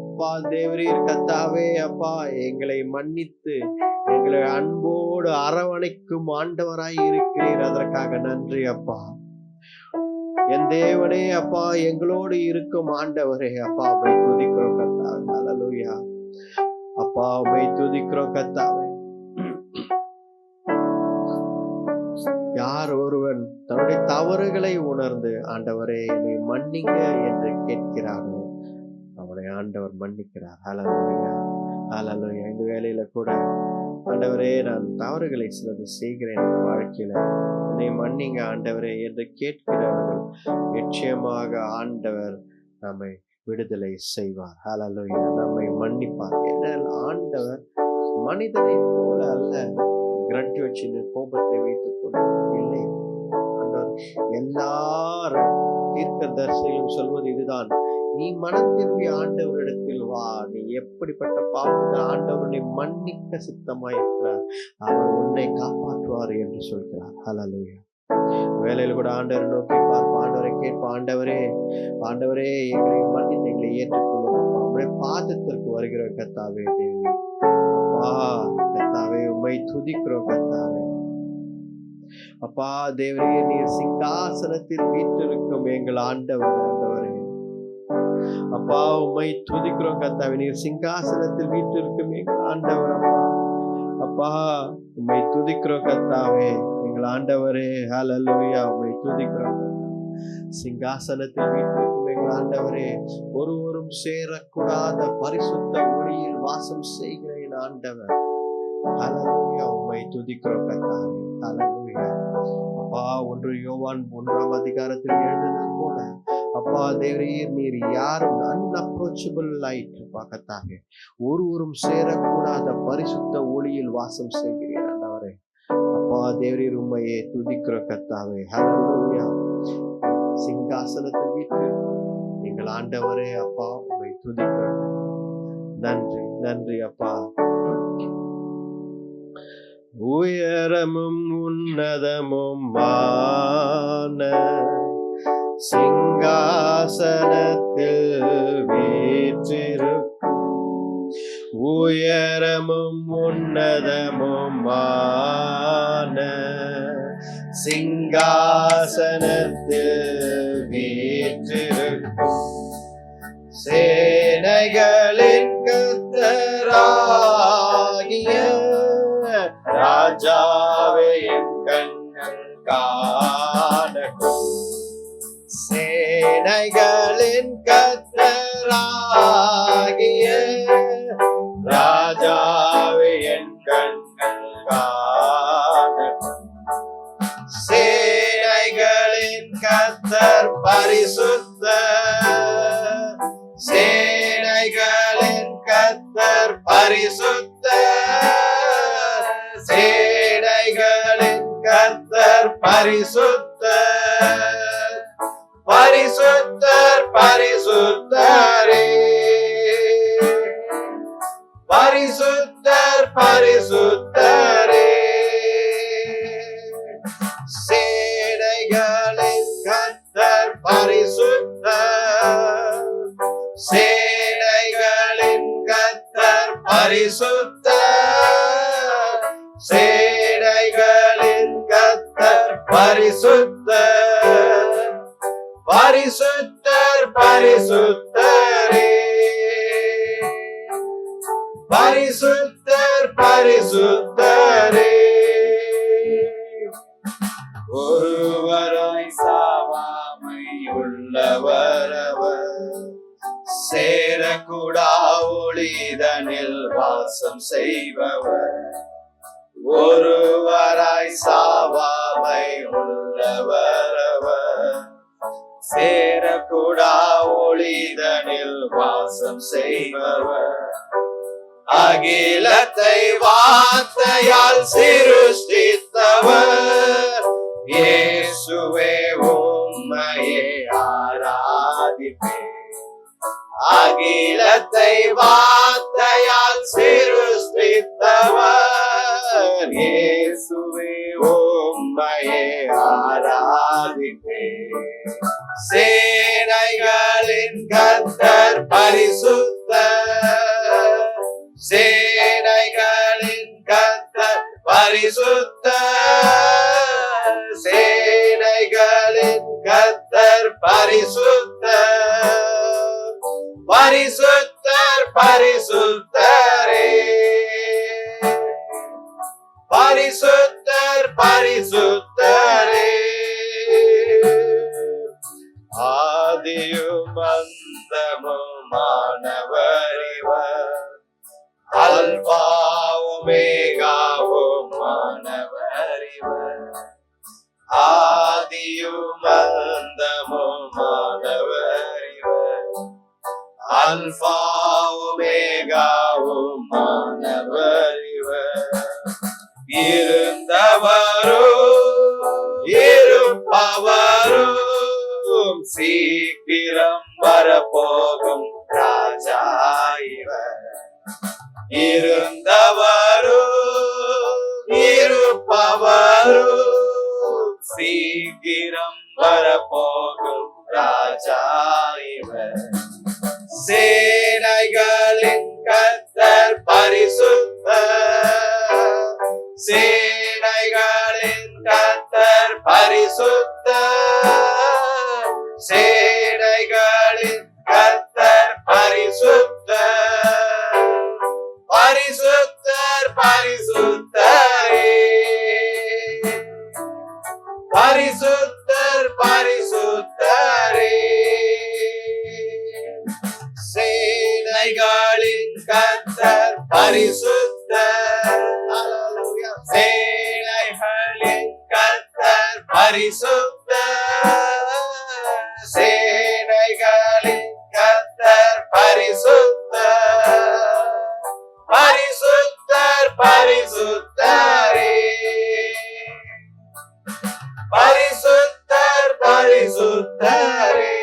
அப்பா தேவரீர் கர்த்தாவே அப்பா எங்களை மன்னித்து எங்களை அன்போடு அரவணைக்கும் ஆண்டவராய் இருக்கிறீர், அதற்காக நன்றி அப்பா. என் தேவனே அப்பா எங்களோடு இருக்கும் ஆண்டவரே அப்பா உம்மை துதிக்கிறோம் கர்த்தாவே. ஹல்லேலூயா. அப்பா உம்மை துதிக்கிறோம் கர்த்தாவே. யார் ஒருவன் தன்னுடைய தவறுகளை உணர்ந்து ஆண்டவரே என்னை மன்னிங்க என்று கேட்கிறானோ அவனை ஆண்டவர் மன்னிக்கிறார். ஹல்லேலூயா. ஹல்லேலூயா. இந்த வேளையில கூட ஆண்டவரே நான் தவறுகளை சிலது செய்கிறேன் வாழ்க்கையில, என்னை மன்னிங்க ஆண்டவரே என்று கேட்கிறவர்கள் நிச்சயமாக ஆண்டவர் நம்மை விடுதலை செய்வார். ஹல்லேலூயா. நம்மை மன்னிப்பார். ஏனென்றால் ஆண்டவர் மனிதனை போல அல்ல கிரட்ஜ் வச்சு கோபத்தை வைத்துக் கொண்டு இல்லை. ஆண்டவர் எல்லாரும் தீர்க்கதரிசிகளும் சொல்வது இதுதான், நீ மனம் திரும்பி ஆண்டவரிடத்தில் வா, நீ எப்படிப்பட்ட பாவத்தை ஆண்டவருடைய மன்னிக்க சித்தமாய் இருக்கிறார், அவர் உன்னை காப்பாற்றுவார் என்று சொல்கிறார். ஹல்லேலூயா. வேலையில் கூட ஆண்டவரை நோக்கி பார்ப்ப, ஆண்டவரை கேட்ப, ஆண்டவரே ஆண்டவரே எங்களை மன்னித்து எங்களை ஏற்றுக்கொள்ளும் அவருடைய பாதத்திற்கு வருகிற கர்த்தாவே தேவி அப்பா. கர்த்தாவே உம்மை துதிக்கிறோம் கர்த்தாவே அப்பா. தேவரே நீர் சிங்காசனத்தில் வீற்றிருக்கும் எங்கள் ஆண்டவர். ஆண்டவரே அப்பா உம்மை துதிக்கிறோம் கர்த்தாவே. நீர் சிங்காசனத்தில் வீற்றிருக்கும் எங்கள் ஆண்டவர் அப்பா. அப்பா உம்மை துதிக்கிறோம் கர்த்தாவே எங்கள் ஆண்டவரே. ஹல்லேலூயா. உம்மை துதிக்கிறோம். சிங்காசனத்தில் வீற்றிருக்கும் எங்கள் ஆண்டவரே, ஒருவரும் சேரக்கூடாத பரிசுத்த ஒளியில் வாசம் செய்கிற என் ஆண்டவர். ஹல்லேலூயா. உம்மை துதிக்கிறோம் கர்த்தாவே. ஹல்லேலூயா. அப்பா 1 யோவான் 1ஆம் அதிகாரத்தில் எழுதுனது போல அப்பா தேவரீர் நீர் யாரும் அன்அப்ரோச்சபிள் லைட் அப்பா கர்த்தாவே, ஒருவரும் சேரக்கூடாத பரிசுத்த ஒளியில் வாசம் செய்கிறீர் ஆண்டவரே. அப்பா தேவரீர் உம்மையே துதிக்கிறோம் கர்த்தாவே. ஹல்லேலூயா. சிங்காசனத்தில் வீட்டு எங்கள் ஆண்டவரே அப்பா உம்மை துதிக்கிறோம். நன்றி நன்றி அப்பா. உயரமும் உன்னதமுமான சிங்காசனத்தில் வீற்றிருக்கும், உயரமும் உன்னதமுமான சிங்காசனத்தில் வீற்றிருக்கும் சேனைகளின் கர்த்தராகிய ராஜாவே என் கண்கள் காணட்டும். சேனைகளின் கர்த்தராகிய ராஜாவே என் கண்கள் காணட்டும். சேனைகளின் கர்த்தர் பரிசுத்தர், சேனைகளின் கர்த்தர் பரிசுத்தர், சேனைகளின் கர்த்தர் பரிசுத்தர், பரிசுத்தர் பரிசுத்தரே, பரிசுத்தர் பரிசுத்தரே. சேனைகளின் கர்த்தர் பரிசுத்தர், சேனைகளின் கர்த்தர் பரிசுத்தர், சேனைகளின் கர்த்தர் பரிசுத்தர், பரிசுத்தர் பரிசுத்தரே, பரிசுத்தர் பரிசுத்தரே. ஒருவராய் சாவாமை உள்ளவர் அவர், சேரக்கூடா ஒளிதனில் வாசம் செய்பவர். ஒருவராய் சாவாமை உள்ளவர் அவர், சேரக்கூடா ஒளிதனில் வாசம் செய்பவர். அகிலத்தை வார்த்தையால் சிருஷ்டித்தவர், இயேசுவே உம்மையே ஆராதிப்பேன். அகிலத்தை வார்த்தையால் சிருஷ்டித்தவர், இயேசுவே உம்மையே ஆராதிப்பேன். சேனைகளின் கர்த்தர் பரிசுத்தர், சேனைகளின் கர்த்தர் பரிசுத்தர், சேனைகளின் கர்த்தர் பரிசுத்தர், பரிசுத்தர் பரிசுத்தரே, பரிசுத்தர் பரிசுத்தரே. ஆதியும் அந்தமுமானவர் இவர், அல்பா ஒமேகாவுமானவர் இவர். ஆதியும் அந்தமுமானவர் இவர், அல்பா ஒமேகாவுமானவர் இவர். இருந்தவரோ இருப்பவரும், சீக்கிரம் வரப்போகும் ராஜா இவர். இருந்தவரும் இருப்பவரும், சீக்கிரம் வரப்போகும் ராஜா இவர். சேனைகளின் கர்த்தர் பரிசுத்தர், சேனைகளின் கர்த்தர் பரிசுத்தர், சேனைகளின் கர்த்தர் பரிசுத்தர், பரிசுத்தர் பரிசுத்தரே, பரிசுத்தர் பரிசுத்தரே. சேனைகளின் கர்த்தர் பரிசுத்தர், சேனைகளின் கர்த்தர் பரிசுத்தர், சேனைகளின் கர்த்தர் பரிசுத்தர், பரிசுத்தர் பரிசுத்தரே, பரிசுத்தர் பரிசுத்தரே,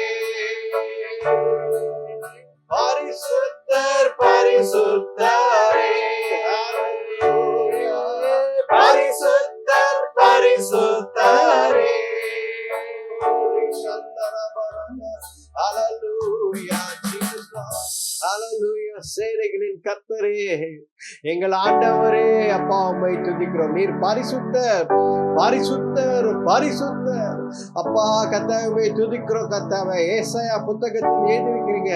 பரிசுத்தர் பரிசுத்தரே, பரிசுத்தர் பரிசுத்தரே. Hallelujah, Jesus Lord. Hallelujah. சேனைகளின் கர்த்தரே, எங்கள் ஆண்டவரே, அப்பா உம்மை துதிக்கிறோம். நீர் பரிசுத்தர் பரிசுத்தர் பரிசுத்தர். அப்பா கர்த்தாவே துதிக்கிறோம். கர்த்தாவே ஏசாயா புத்தகத்தில் எழுதியிருக்கிறீங்க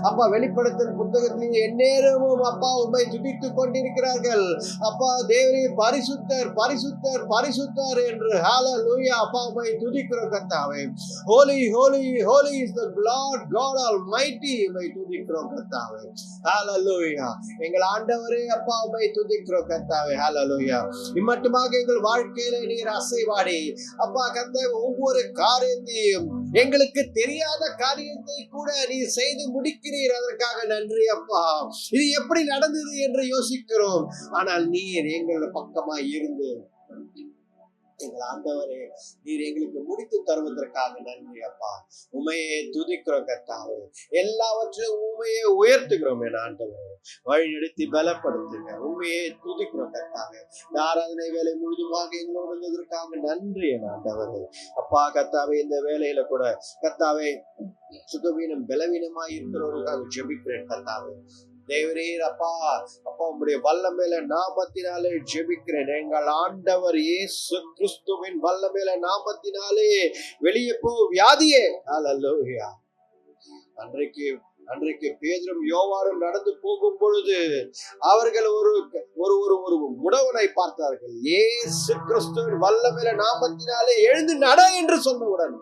அப்பா, வெளிப்படுத்தல் புத்தகத்தில் எந்நேரமும் அப்பா உம்மை துதித்துக் கொண்டிருக்கிறார்கள். அப்பா தேவரே பரிசுத்தர் பரிசுத்தர் பரிசுத்தர் என்று. ஹalleluya. அப்பா உம்மை துதிக்கிறோம் கர்த்தாவே. holy holy holy is the Lord God Almighty. உம்மை துதிக்கிறோம் கர்த்தாவே. ஹalleluya. எங்கள் ஆண்டவரே அப்பா உம்மை துதிக்கிறோம் கர்த்தாவே. ஹalleluya. இம்மட்டுமாக எங்கள் வாழ்க்கையில நீர் அசைவாடி அப்பா கர்த்தாவே ஒவ்வொரு காரியத்தையும், எங்களுக்கு தெரியாத காரியத்தை கூட நீர் செய்து முடிக்கிறீர். அதற்காக நன்றி அப்பா. இது எப்படி நடந்தது என்று யோசிக்கிறோம், ஆனால் நீர் எங்கள் பக்கமாய் இருந்து எங்கள் ஆண்டவரே, நீர் எங்களுக்கு முடித்து தருவதற்காக நன்றி அப்பா. உமையே துதிக்கிறோம் கர்த்தாவே. எல்லாவற்றையும் உமையே உயர்த்துகிறோம் என் ஆண்டவரே. வழிநடத்தி பலப்படுத்துங்க. உண்மையே துதிக்கிறோம் கர்த்தாவே. இந்த ஆராதனை வேலை முழுதுமாக எங்களோடு இருந்ததற்காக நன்றி என் ஆண்டவரே. அப்பா கர்த்தாவே, இந்த வேலையில கூட கர்த்தாவே சுகவீனம் பலவீனமாய் இருக்கிறவர்களுக்காக ஜெபிக்கிறேன் கர்த்தாவே. தேவரீர் அப்பா, அப்பா உம்முடைய வல்லமையில நாமத்தினாலே ஜெபிக்கிறேன். எங்கள் ஆண்டவர் இயேசு கிறிஸ்துவின் வல்லமையில நாமத்தினாலே வெளியே போ வியாதியே. அல்லேலூயா. அன்றைக்கு பேதுரும் யோவானும் நடந்து போகும் பொழுது அவர்கள் ஒரு ஒரு ஒரு ஒரு முடவனை பார்த்தார்கள். இயேசு கிறிஸ்துவின் வல்லமையில நாமத்தினாலே எழுந்து நட என்று சொன்னவுடன்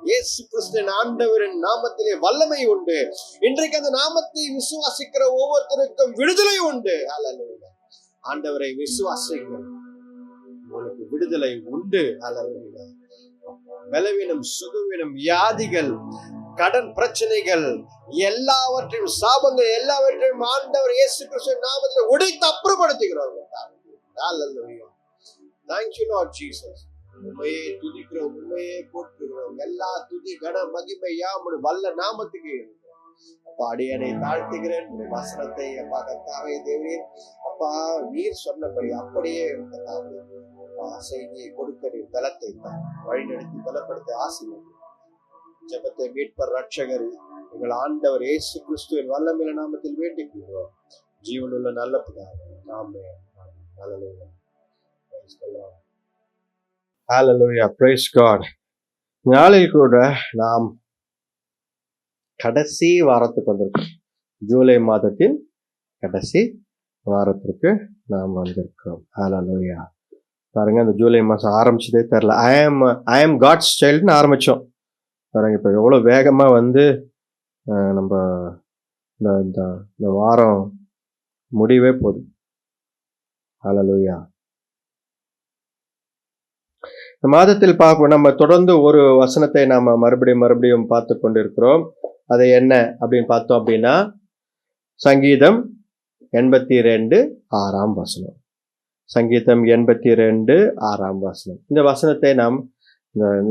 இயேசு கிறிஸ்துவின் ஆண்டவரின் நாமத்திலே வல்லமை உண்டு. இன்றைக்கு அந்த நாமத்தை விசுவாசிக்கிற ஒவ்வொருத்தருக்கும் விடுதலை உண்டு. அல்லேலூயா. ஆண்டவரை விசுவாசிங்கள், உங்களுக்கு விடுதலை உண்டு. அல்லேலூயா. பலவீனம், சுகவீனம், வியாதிகள், கடன் பிரச்சனைகள், எல்லாவற்றையும் சாபங்கள் எல்லாவற்றையும் ஆண்டவர் இயேசு கிறிஸ்துவின் நாமத்தில் உடைத்து அப்புறப்படுத்துகிறோம். அல்லேலூயா. Thank you Lord Jesus. உண்மையே துதிக்கிறோம், உண்மையே போற்றுகிறோம். எல்லா துதி கன மகிமை யாமுடைய வல்ல நாமத்துக்கு அப்பா அடியனை தாழ்த்துகிறேன். வசனத்தை அப்பா கர்த்தாவே தேவரே, அப்பா நீர் சொன்னபடி அப்படியே கர்த்தாவே செய்தியை கொடுக்க நீர் பலத்தை வழிநடத்தி பலப்படுத்த ஆசீர்வதியும். ஜெபத்தை மீட்பர் ரட்சகர் எங்கள் ஆண்டவர் இயேசு கிறிஸ்துவின் வல்லமையில நாமத்தில் வேண்டிக் கொள்கிறோம். ஜீவனுள்ள நல்ல பிதாவே, ஆமென். ஹல்லேலூயா. Praise the Lord. ஹல்லேலூயா. Praise God. நாளில் கூட நாம் கடைசி வாரத்துக்கு வந்திருக்கோம். ஜூலை மாதத்தின் கடைசி வாரத்திற்கு நாம் வந்திருக்கிறோம். ஹல்லேலூயா. பாருங்க, இந்த ஜூலை மாதம் ஆரம்பிச்சதே தெரியல. ஐ ஆம் காட்ஸ் சைல்டுன்னு ஆரம்பித்தோம். பாருங்க, இப்போ எவ்வளோ வேகமாக வந்து நம்ம இந்த வாரம் முடிவே போகுது. ஹல்லேலூயா. இந்த மாதத்தில் பார்ப்போம், நம்ம தொடர்ந்து ஒரு வசனத்தை நாம் மறுபடியும் பார்த்து கொண்டிருக்கிறோம். அது என்ன அப்படின்னு பார்த்தோம் அப்படின்னா, சங்கீதம் 82:6 சங்கீதம் 82:6 இந்த வசனத்தை நாம்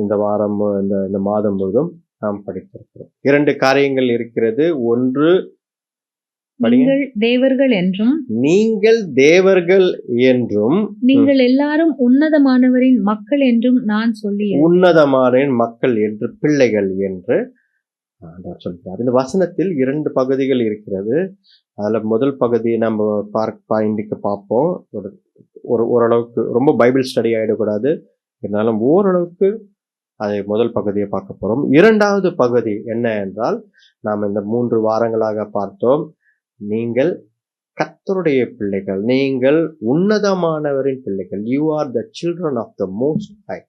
இந்த வாரம் இந்த மாதம் முழுவதும் நாம் படித்திருக்கிறோம். 2 காரியங்கள் இருக்கிறது. ஒன்று, நீங்கள் தேவர்கள் என்றும் நீங்கள் எல்லாரும் உன்னதமானவரின் மக்கள் என்றும் நான் சொல்லி, உன்னதமானவரின் மக்கள் என்று, பிள்ளைகள் என்று சொல்கிறார். இந்த வசனத்தில் 2 பகுதிகள் இருக்கிறது. அதுல முதல் பகுதியை நம்ம இன்னைக்கு பார்ப்போம். ஓரளவுக்கு ரொம்ப பைபிள் ஸ்டடி ஆயிடக்கூடாது, இருந்தாலும் ஓரளவுக்கு அதை முதல் பகுதியை பார்க்க போறோம். 2வது பகுதி என்ன என்றால், நாம் இந்த 3 வாரங்களாக பார்த்தோம், நீங்கள் கர்த்தருடைய பிள்ளைகள், நீங்கள் உன்னதமானவரின் பிள்ளைகள், you are the children of the most high.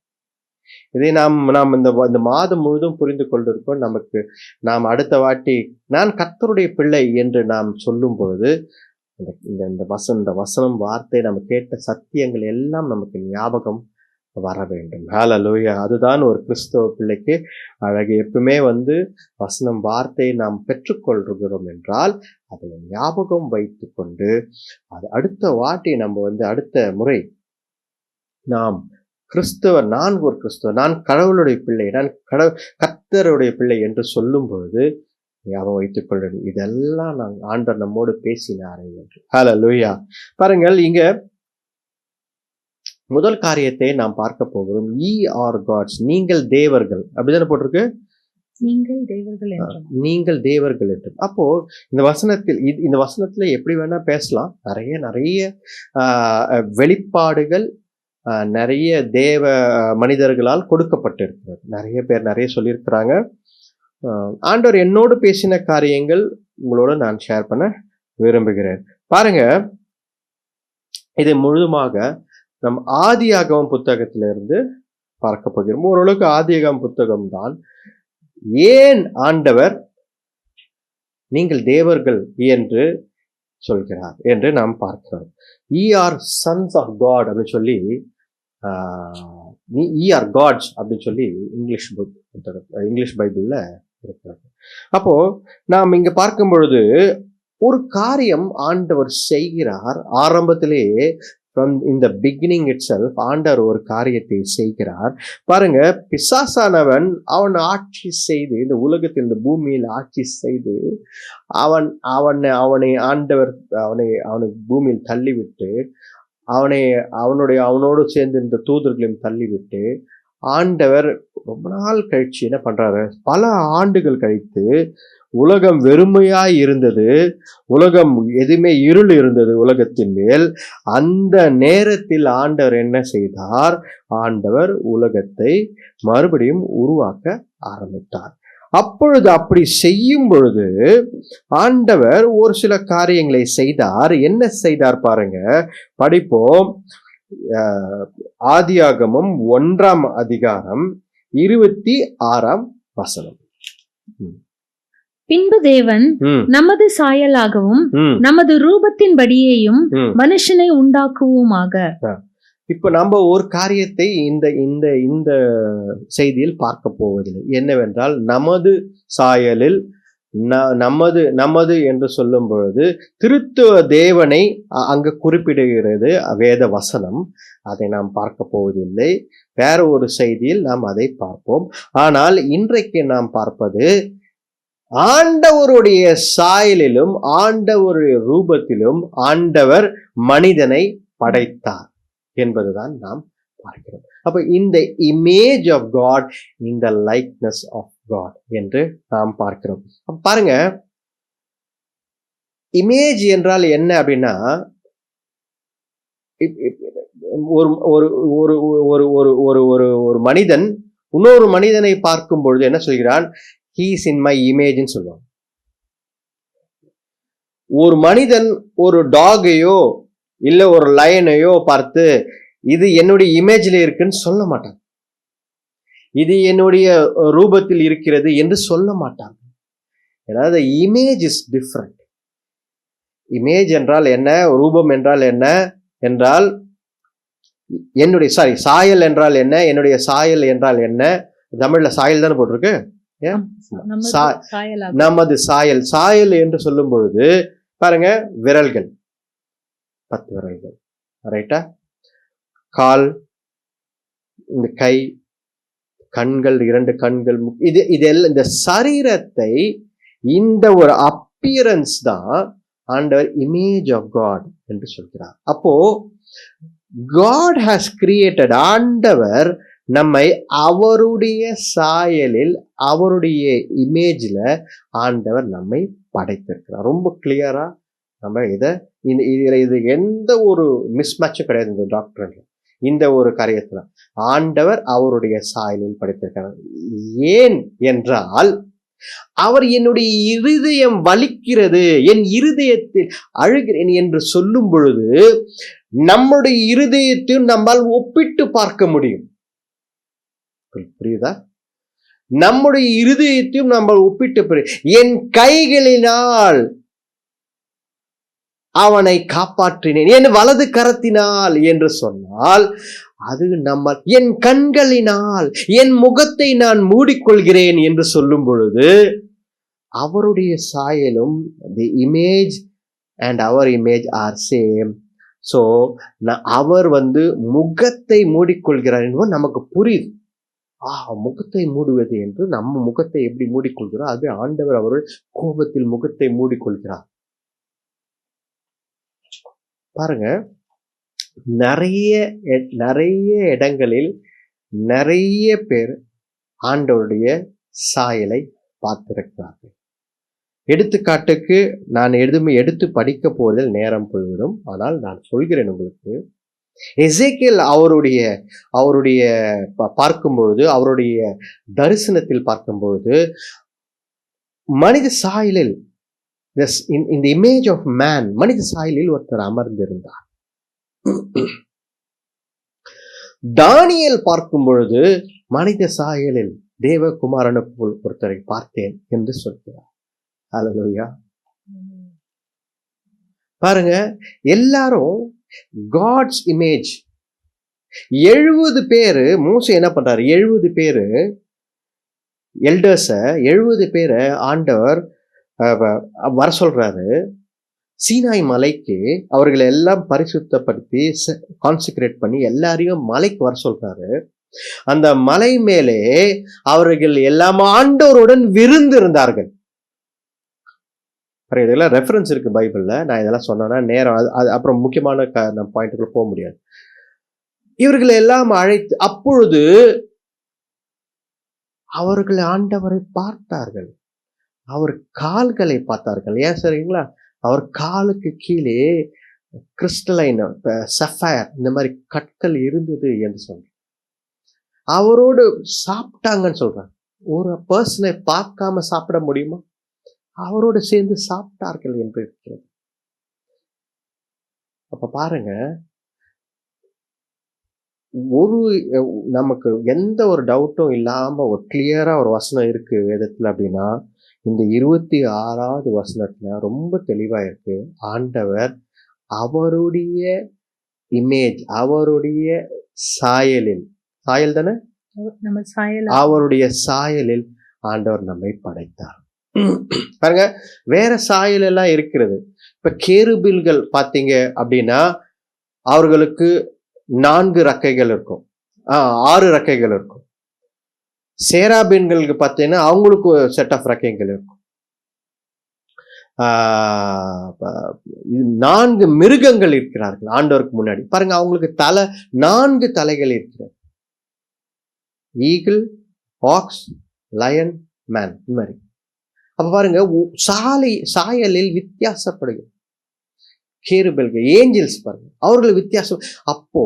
இதை நாம் இந்த மாதம் முழுதும் புரிந்து கொண்டிருக்கோம். நாம் அடுத்த வாட்டி நான் கர்த்தருடைய பிள்ளை என்று நாம் சொல்லும் பொழுது இந்த வசனம் வார்த்தை நம்ம கேட்ட சத்தியங்கள் எல்லாம் நமக்கு ஞாபகம் வர வேண்டும். ஹல்லேலூயா. அதுதான் ஒரு கிறிஸ்தவ பிள்ளைக்கு அழகு. எப்பவுமே வசனம் வார்த்தையை நாம் பெற்றுக்கொள்கிறோம் என்றால் அதை ஞாபகம் வைத்து கொண்டு அது அடுத்த வாட்டி நம்ம அடுத்த முறை நாம் நான் ஒரு கிறிஸ்தவர், நான் கடவுளுடைய பிள்ளை, நான் கர்த்தருடைய பிள்ளை என்று சொல்லும் பொழுது ஞாபகம் வைத்துக் கொள்வது, இதெல்லாம் ஆண்டவர் நம்மோடு பேசினாரே என்று. ஹல்லேலூயா. பாருங்கள், இங்க முதல் காரியத்தை நாம் பார்க்க போகிறோம். ஈ ஆர் காட்ஸ், நீங்கள் தேவர்கள், அப்படிதானே போட்டிருக்கு, நீங்கள் தேவர்கள் என்று. அப்போ இந்த வசனத்துல எப்படி வேணா பேசலாம். நிறைய வெளிப்பாடுகள் நிறைய தேவ மனிதர்களால் கொடுக்கப்பட்டிருக்கிறது. நிறைய பேர் நிறைய சொல்லியிருக்கிறாங்க. ஆண்டவர் என்னோடு பேசின காரியங்கள் உங்களோட நான் ஷேர் பண்ண விரும்புகிறேன். பாருங்க, இதை முழுதுமாக நம் ஆதியாகமம் புத்தகத்திலிருந்து பார்க்க போகிறோம். ஓரளவுக்கு ஆதியாகமம் புத்தகம் தான் ஏன் ஆண்டவர் நீங்கள் தேவர்கள் என்று சொல்கிறார் என்று நாம் பார்க்கிறோம். Ye are sons of God அப்படின்னு சொல்லி, ஈ ஆர் காட்ஸ் அப்படின்னு சொல்லி இங்கிலீஷ் பைபிள்ல இருக்கிறது. அப்போ நாம் இங்க பார்க்கும் பொழுது ஒரு காரியம் ஆண்டவர் செய்கிறார். ஆரம்பத்திலேயே ஃப்ரம் இந்த பிகினிங் இட் செல்ஃப் ஆண்டவர் ஒரு காரியத்தை செய்கிறார். பாருங்க, பிசாசானவன் அவன் ஆட்சி செய்து இந்த உலகத்தில் இந்த பூமியில் ஆட்சி செய்து அவனை ஆண்டவர் அவனுக்கு பூமியில் தள்ளிவிட்டு அவனோடு சேர்ந்து இந்த தூதர்களையும் தள்ளிவிட்டு ஆண்டவர் ரொம்ப நாள் கழிச்சு என்ன பண்றாரு, பல ஆண்டுகள் கழித்து உலகம் வெறுமையாய் இருந்தது, உலகம் எதுவுமே இருள் இருந்தது உலகத்தின் மேல். அந்த நேரத்தில் ஆண்டவர் என்ன செய்தார், ஆண்டவர் உலகத்தை மறுபடியும் உருவாக்க ஆரம்பித்தார். அப்பொழுது அப்படி செய்யும் பொழுது ஆண்டவர் ஒரு சில காரியங்களை செய்தார். என்ன செய்தார் பாருங்க, படிப்போம். ஆதியாகமம் 1ஆம் அதிகாரம் 26ஆம் வசனம். பின்பு தேவன் நமது சாயலாகவும் நமது ரூபத்தின்படியேயும் மனுஷனை உண்டாக்குவோமாக. இப்ப நம்ம ஒரு காரியத்தை இந்த இந்த இந்த செய்தியில் பார்க்க போவதில்லை. என்னவென்றால், நமது சாயலில் நமது என்று சொல்லும் பொழுது திருத்துவ தேவனை அங்கு குறிப்பிடுகிறது வேத வசனம். அதை நாம் பார்க்க போவதில்லை. வேற ஒரு செய்தியில் நாம் அதை பார்ப்போம். ஆனால் இன்றைக்கு நாம் பார்ப்பது ஆண்டவருடைய சாயலிலும் ஆண்டவருடைய ரூபத்திலும் ஆண்டவர் மனிதனை படைத்தார் என்பதுதான் நாம் பார்க்கிறோம். அப்ப இந்த இமேஜ் ஆஃப் காட், இந்த லைக்னஸ் ஆஃப் காட் என்று நாம் பார்க்கிறோம். பாருங்க, இமேஜ் என்றால் என்ன அப்படின்னா, ஒரு மனிதன் இன்னொரு மனிதனை பார்க்கும் பொழுது என்ன சொல்கிறான், he is in my image ன்னு சொல்லுவான். ஒரு மனிதன் ஒரு டாகையோ இல்ல ஒரு லயனையோ பார்த்து இது என்னுடைய இமேஜ்ல இருக்குன்னு சொல்ல மாட்டான், இது என்னுடைய ரூபத்தில் இருக்கிறது என்று சொல்ல மாட்டாங்க. ஏன்னா இமேஜ் இஸ் டிஃப்ரெண்ட். இமேஜ் என்றால் என்ன, ரூபம் என்றால் என்ன என்றால் என்னுடைய சாயல் என்றால் என்ன, என்னுடைய சாயல் என்றால் என்ன. தமிழ்ல சாயல் தானே போட்டிருக்கு. நமது சாயல். சாயல் என்று சொல்லும் பொழுது பாருங்க, விரல்கள் 10 விரல்கள், ரைட்டா, கால், இந்த கை, கண்கள் 2 கண்கள், இதெல்லாம் இந்த சரீரத்தை, இந்த ஒரு அப்பியரன்ஸ் தான் ஆண்டவர் இமேஜ் ஆஃப் காட் என்று சொல்கிறார். அப்போ God has created, ஆண்டவர் நம்மை அவருடைய சாயலில் அவருடைய இமேஜ்ல ஆண்டவர் நம்மை படைத்திருக்கிறார். ரொம்ப கிளியரா நம்ம இது எந்த ஒரு மிஸ்மேட்சும் கிடையாது இந்த டாக்டர்ல. இந்த ஒரு காரியத்துல ஆண்டவர் அவருடைய சாயலில் படைத்திருக்கிறார். ஏன் என்றால், அவர் என்னுடைய இருதயம் வலிக்கிறது, என் இருதயத்தில் அழுகிறேன் என்று சொல்லும் பொழுது நம்முடைய இருதயத்தையும் நம்மால் ஒப்பிட்டு பார்க்க முடியும். புரியுதா? நம்முடைய இருதயத்தையும் நம்ம ஒப்பிட்டு, என் கைகளினால் அவனை காப்பாற்றினேன், என் வலது கரத்தினால் என்று சொன்னால், அது நம்ம என் கண்களினால் என் முகத்தை நான் மூடிக்கொள்கிறேன் என்று சொல்லும் பொழுது அவருடைய சாயலும் the image and our image are same. So அவர் முகத்தை மூடிக்கொள்கிறார் என்பது நமக்கு புரியுது. முகத்தை மூடுவது என்று நம்ம முகத்தை எப்படி மூடிக்கொள்கிறோம், அது ஆண்டவர் அவர்கள் கோபத்தில் முகத்தை மூடிக்கொள்கிறார். பாருங்க, நிறைய இடங்களில் நிறைய பேர் ஆண்டவருடைய சாயலை பார்த்திருக்கிறார்கள். எடுத்துக்காட்டுக்கு நான் எதுவுமே எடுத்து படிக்க போவதில் நேரம் போய்விடும். ஆனால் நான் சொல்கிறேன் உங்களுக்கு, எசேக்கியேல் அவருடைய பார்க்கும் பொழுது, அவருடைய தரிசனத்தில் பார்க்கும் பொழுது, மனித சாயலில், இந்த இமேஜ் ஆஃப் மேன், மனித சாயலில் ஒருத்தர் அமர்ந்திருந்தார். தானியேல் பார்க்கும் பொழுது மனித சாயலில் தேவகுமாரனை போல் ஒருத்தரை பார்த்தேன் என்று சொல்கிறார். ஹல்லேலூயா. பாருங்க, எல்லாரும் காட்ஸ் இமேஜ். 70 பேரு மோசே என்ன பண்றாரு, 70 பேரு எல்டர்ஸ 70 பேரை ஆண்டவர் வர சொல்றாரு. சீனாய் மலைக்கு அவர்களை எல்லாம் பரிசுத்தப்படுத்தி கான்சென்ட்ரேட் பண்ணி எல்லாரையும் மலைக்கு வர சொல்றாரு. அந்த மலை மேலே அவர்கள் எல்லாம் ஆண்டவருடன் விருந்து இருந்தார்கள். இதெல்லாம் ரெஃபரன்ஸ் இருக்கு பைபிள்ல. நான் இதெல்லாம் சொன்னேன்னா நேரம் அது அப்புறம் முக்கியமான பாயிண்ட்டுக்குள்ள போக முடியாது. இவர்களை எல்லாம் அழைத்து அப்பொழுது அவர்கள் ஆண்டவரை பார்த்தார்கள். அவர் கால்களை பார்த்தார்கள். ஏன் சரிங்களா? அவர் காலுக்கு கீழே கிறிஸ்டலைன், சஃபயர் இந்த மாதிரி கற்கள் இருந்தது என்று சொல்றாங்க. அவரோடு சாப்பிட்டாங்கன்னு சொல்றாங்க. ஒரு பர்சனை பார்க்காம சாப்பிட முடியுமா? அவரோடு சேர்ந்து சாப்பிட்டார்கள் என்று இருக்கிறது. அப்ப பாருங்க, ஒரு நமக்கு எந்த ஒரு டவுட்டும் இல்லாம ஒரு கிளியரா ஒரு வசனம் இருக்கு வேதத்துல அப்படின்னா, இந்த 26வது வசனத்துல ரொம்ப தெளிவா இருக்கு. ஆண்டவர் அவருடைய இமேஜ், அவருடைய சாயலில், சாயல் தானே, நம்ம சாயல், அவருடைய சாயலில் ஆண்டவர் நம்மை படைத்தார். பாருங்க, வேற சாயல் எல்லாம் இருக்கிறது. இப்ப கேருபீல்கள் பாத்தீங்க அப்படின்னா அவர்களுக்கு 4 ரெக்கைகள் இருக்கும், 6 ரெக்கைகள் இருக்கும். சேராபீன்களுக்கு பார்த்தீங்கன்னா அவங்களுக்கு செட் ஆஃப் ரெக்கைகள் இருக்கும். 4 மிருகங்கள் இருக்கிறார்கள் ஆண்டவருக்கு முன்னாடி. பாருங்க, அவங்களுக்கு 4 தலைகள் இருக்கிறது. ஈகிள், ஃபாக்ஸ், லயன், மேன், இந்த மாதிரி. அப்ப பாருங்க, சாயலில் வித்தியாசப்படுகிறது. கேருபீல்கள், ஏஞ்சல்ஸ் பாருங்க, அவர்கள் வித்தியாசம். அப்போ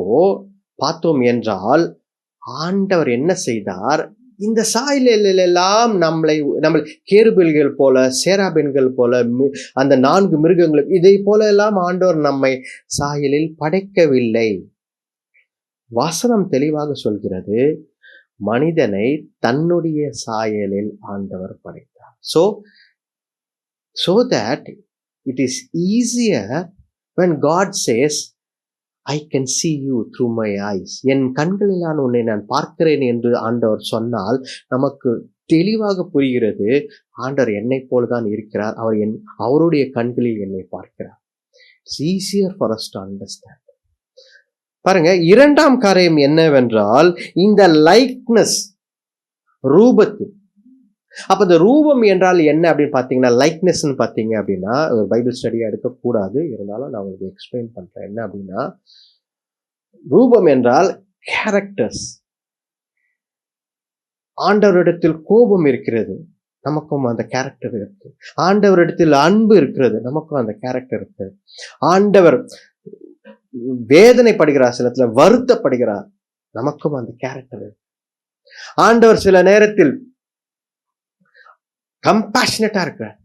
பார்த்தோம் என்றால் ஆண்டவர் என்ன செய்தார்? இந்த சாயலில் எல்லாம் நம்மளை கேருபீல்கள் போல, சேராபீன்கள் போல, அந்த 4 மிருகங்கள் இதை போல எல்லாம் ஆண்டவர் நம்மை சாயலில் படைக்கவில்லை. வசனம் தெளிவாக சொல்கிறது, மனிதனை தன்னுடைய சாயலில் ஆண்டவர் படைத்தார். So that it is easier when God says, I can see you through my eyes. என் கண்களிலான உன்னை நான் பார்க்கிறேன் என்று ஆண்டவர் சொன்னால் நமக்கு தெளிவாக புரிகிறது, ஆண்டவர் என்னை போலதான் இருக்கிறார், அவருடைய கண்களில் என்னை பார்க்கிறார். It's easier for us to understand. பாருங்க, 2ஆம் காரியம் என்னவென்றால் இந்த லைக்னஸ், ரூபத்தில். அப்ப இந்த ரூபம் என்றால் என்ன அப்படின்னு பாத்தீங்கன்னா, லைக்னஸ் பாத்தீங்க அப்படின்னா, ஒரு பைபிள் ஸ்டடியா எடுக்கக்கூடாது, இருந்தாலும் நான் உங்களுக்கு எக்ஸ்பிளைன் பண்றேன். என்ன அப்படின்னா, ரூபம் என்றால் கேரக்டர்ஸ். ஆண்டவரிடத்தில் கோபம் இருக்கிறது, நமக்கும் அந்த கேரக்டர் இருக்கு. ஆண்டவரிடத்தில் அன்பு இருக்கிறது, நமக்கும் அந்த கேரக்டர் இருக்கு. ஆண்டவர் வேதனைப்படுகிறார், சில நேரத்துல வருத்தப்படுகிறார், நமக்கும் அந்த கேரக்டர் இருக்கு. ஆண்டவர் சில நேரத்தில் கம்பேஷனட்டா இருக்கிறார்,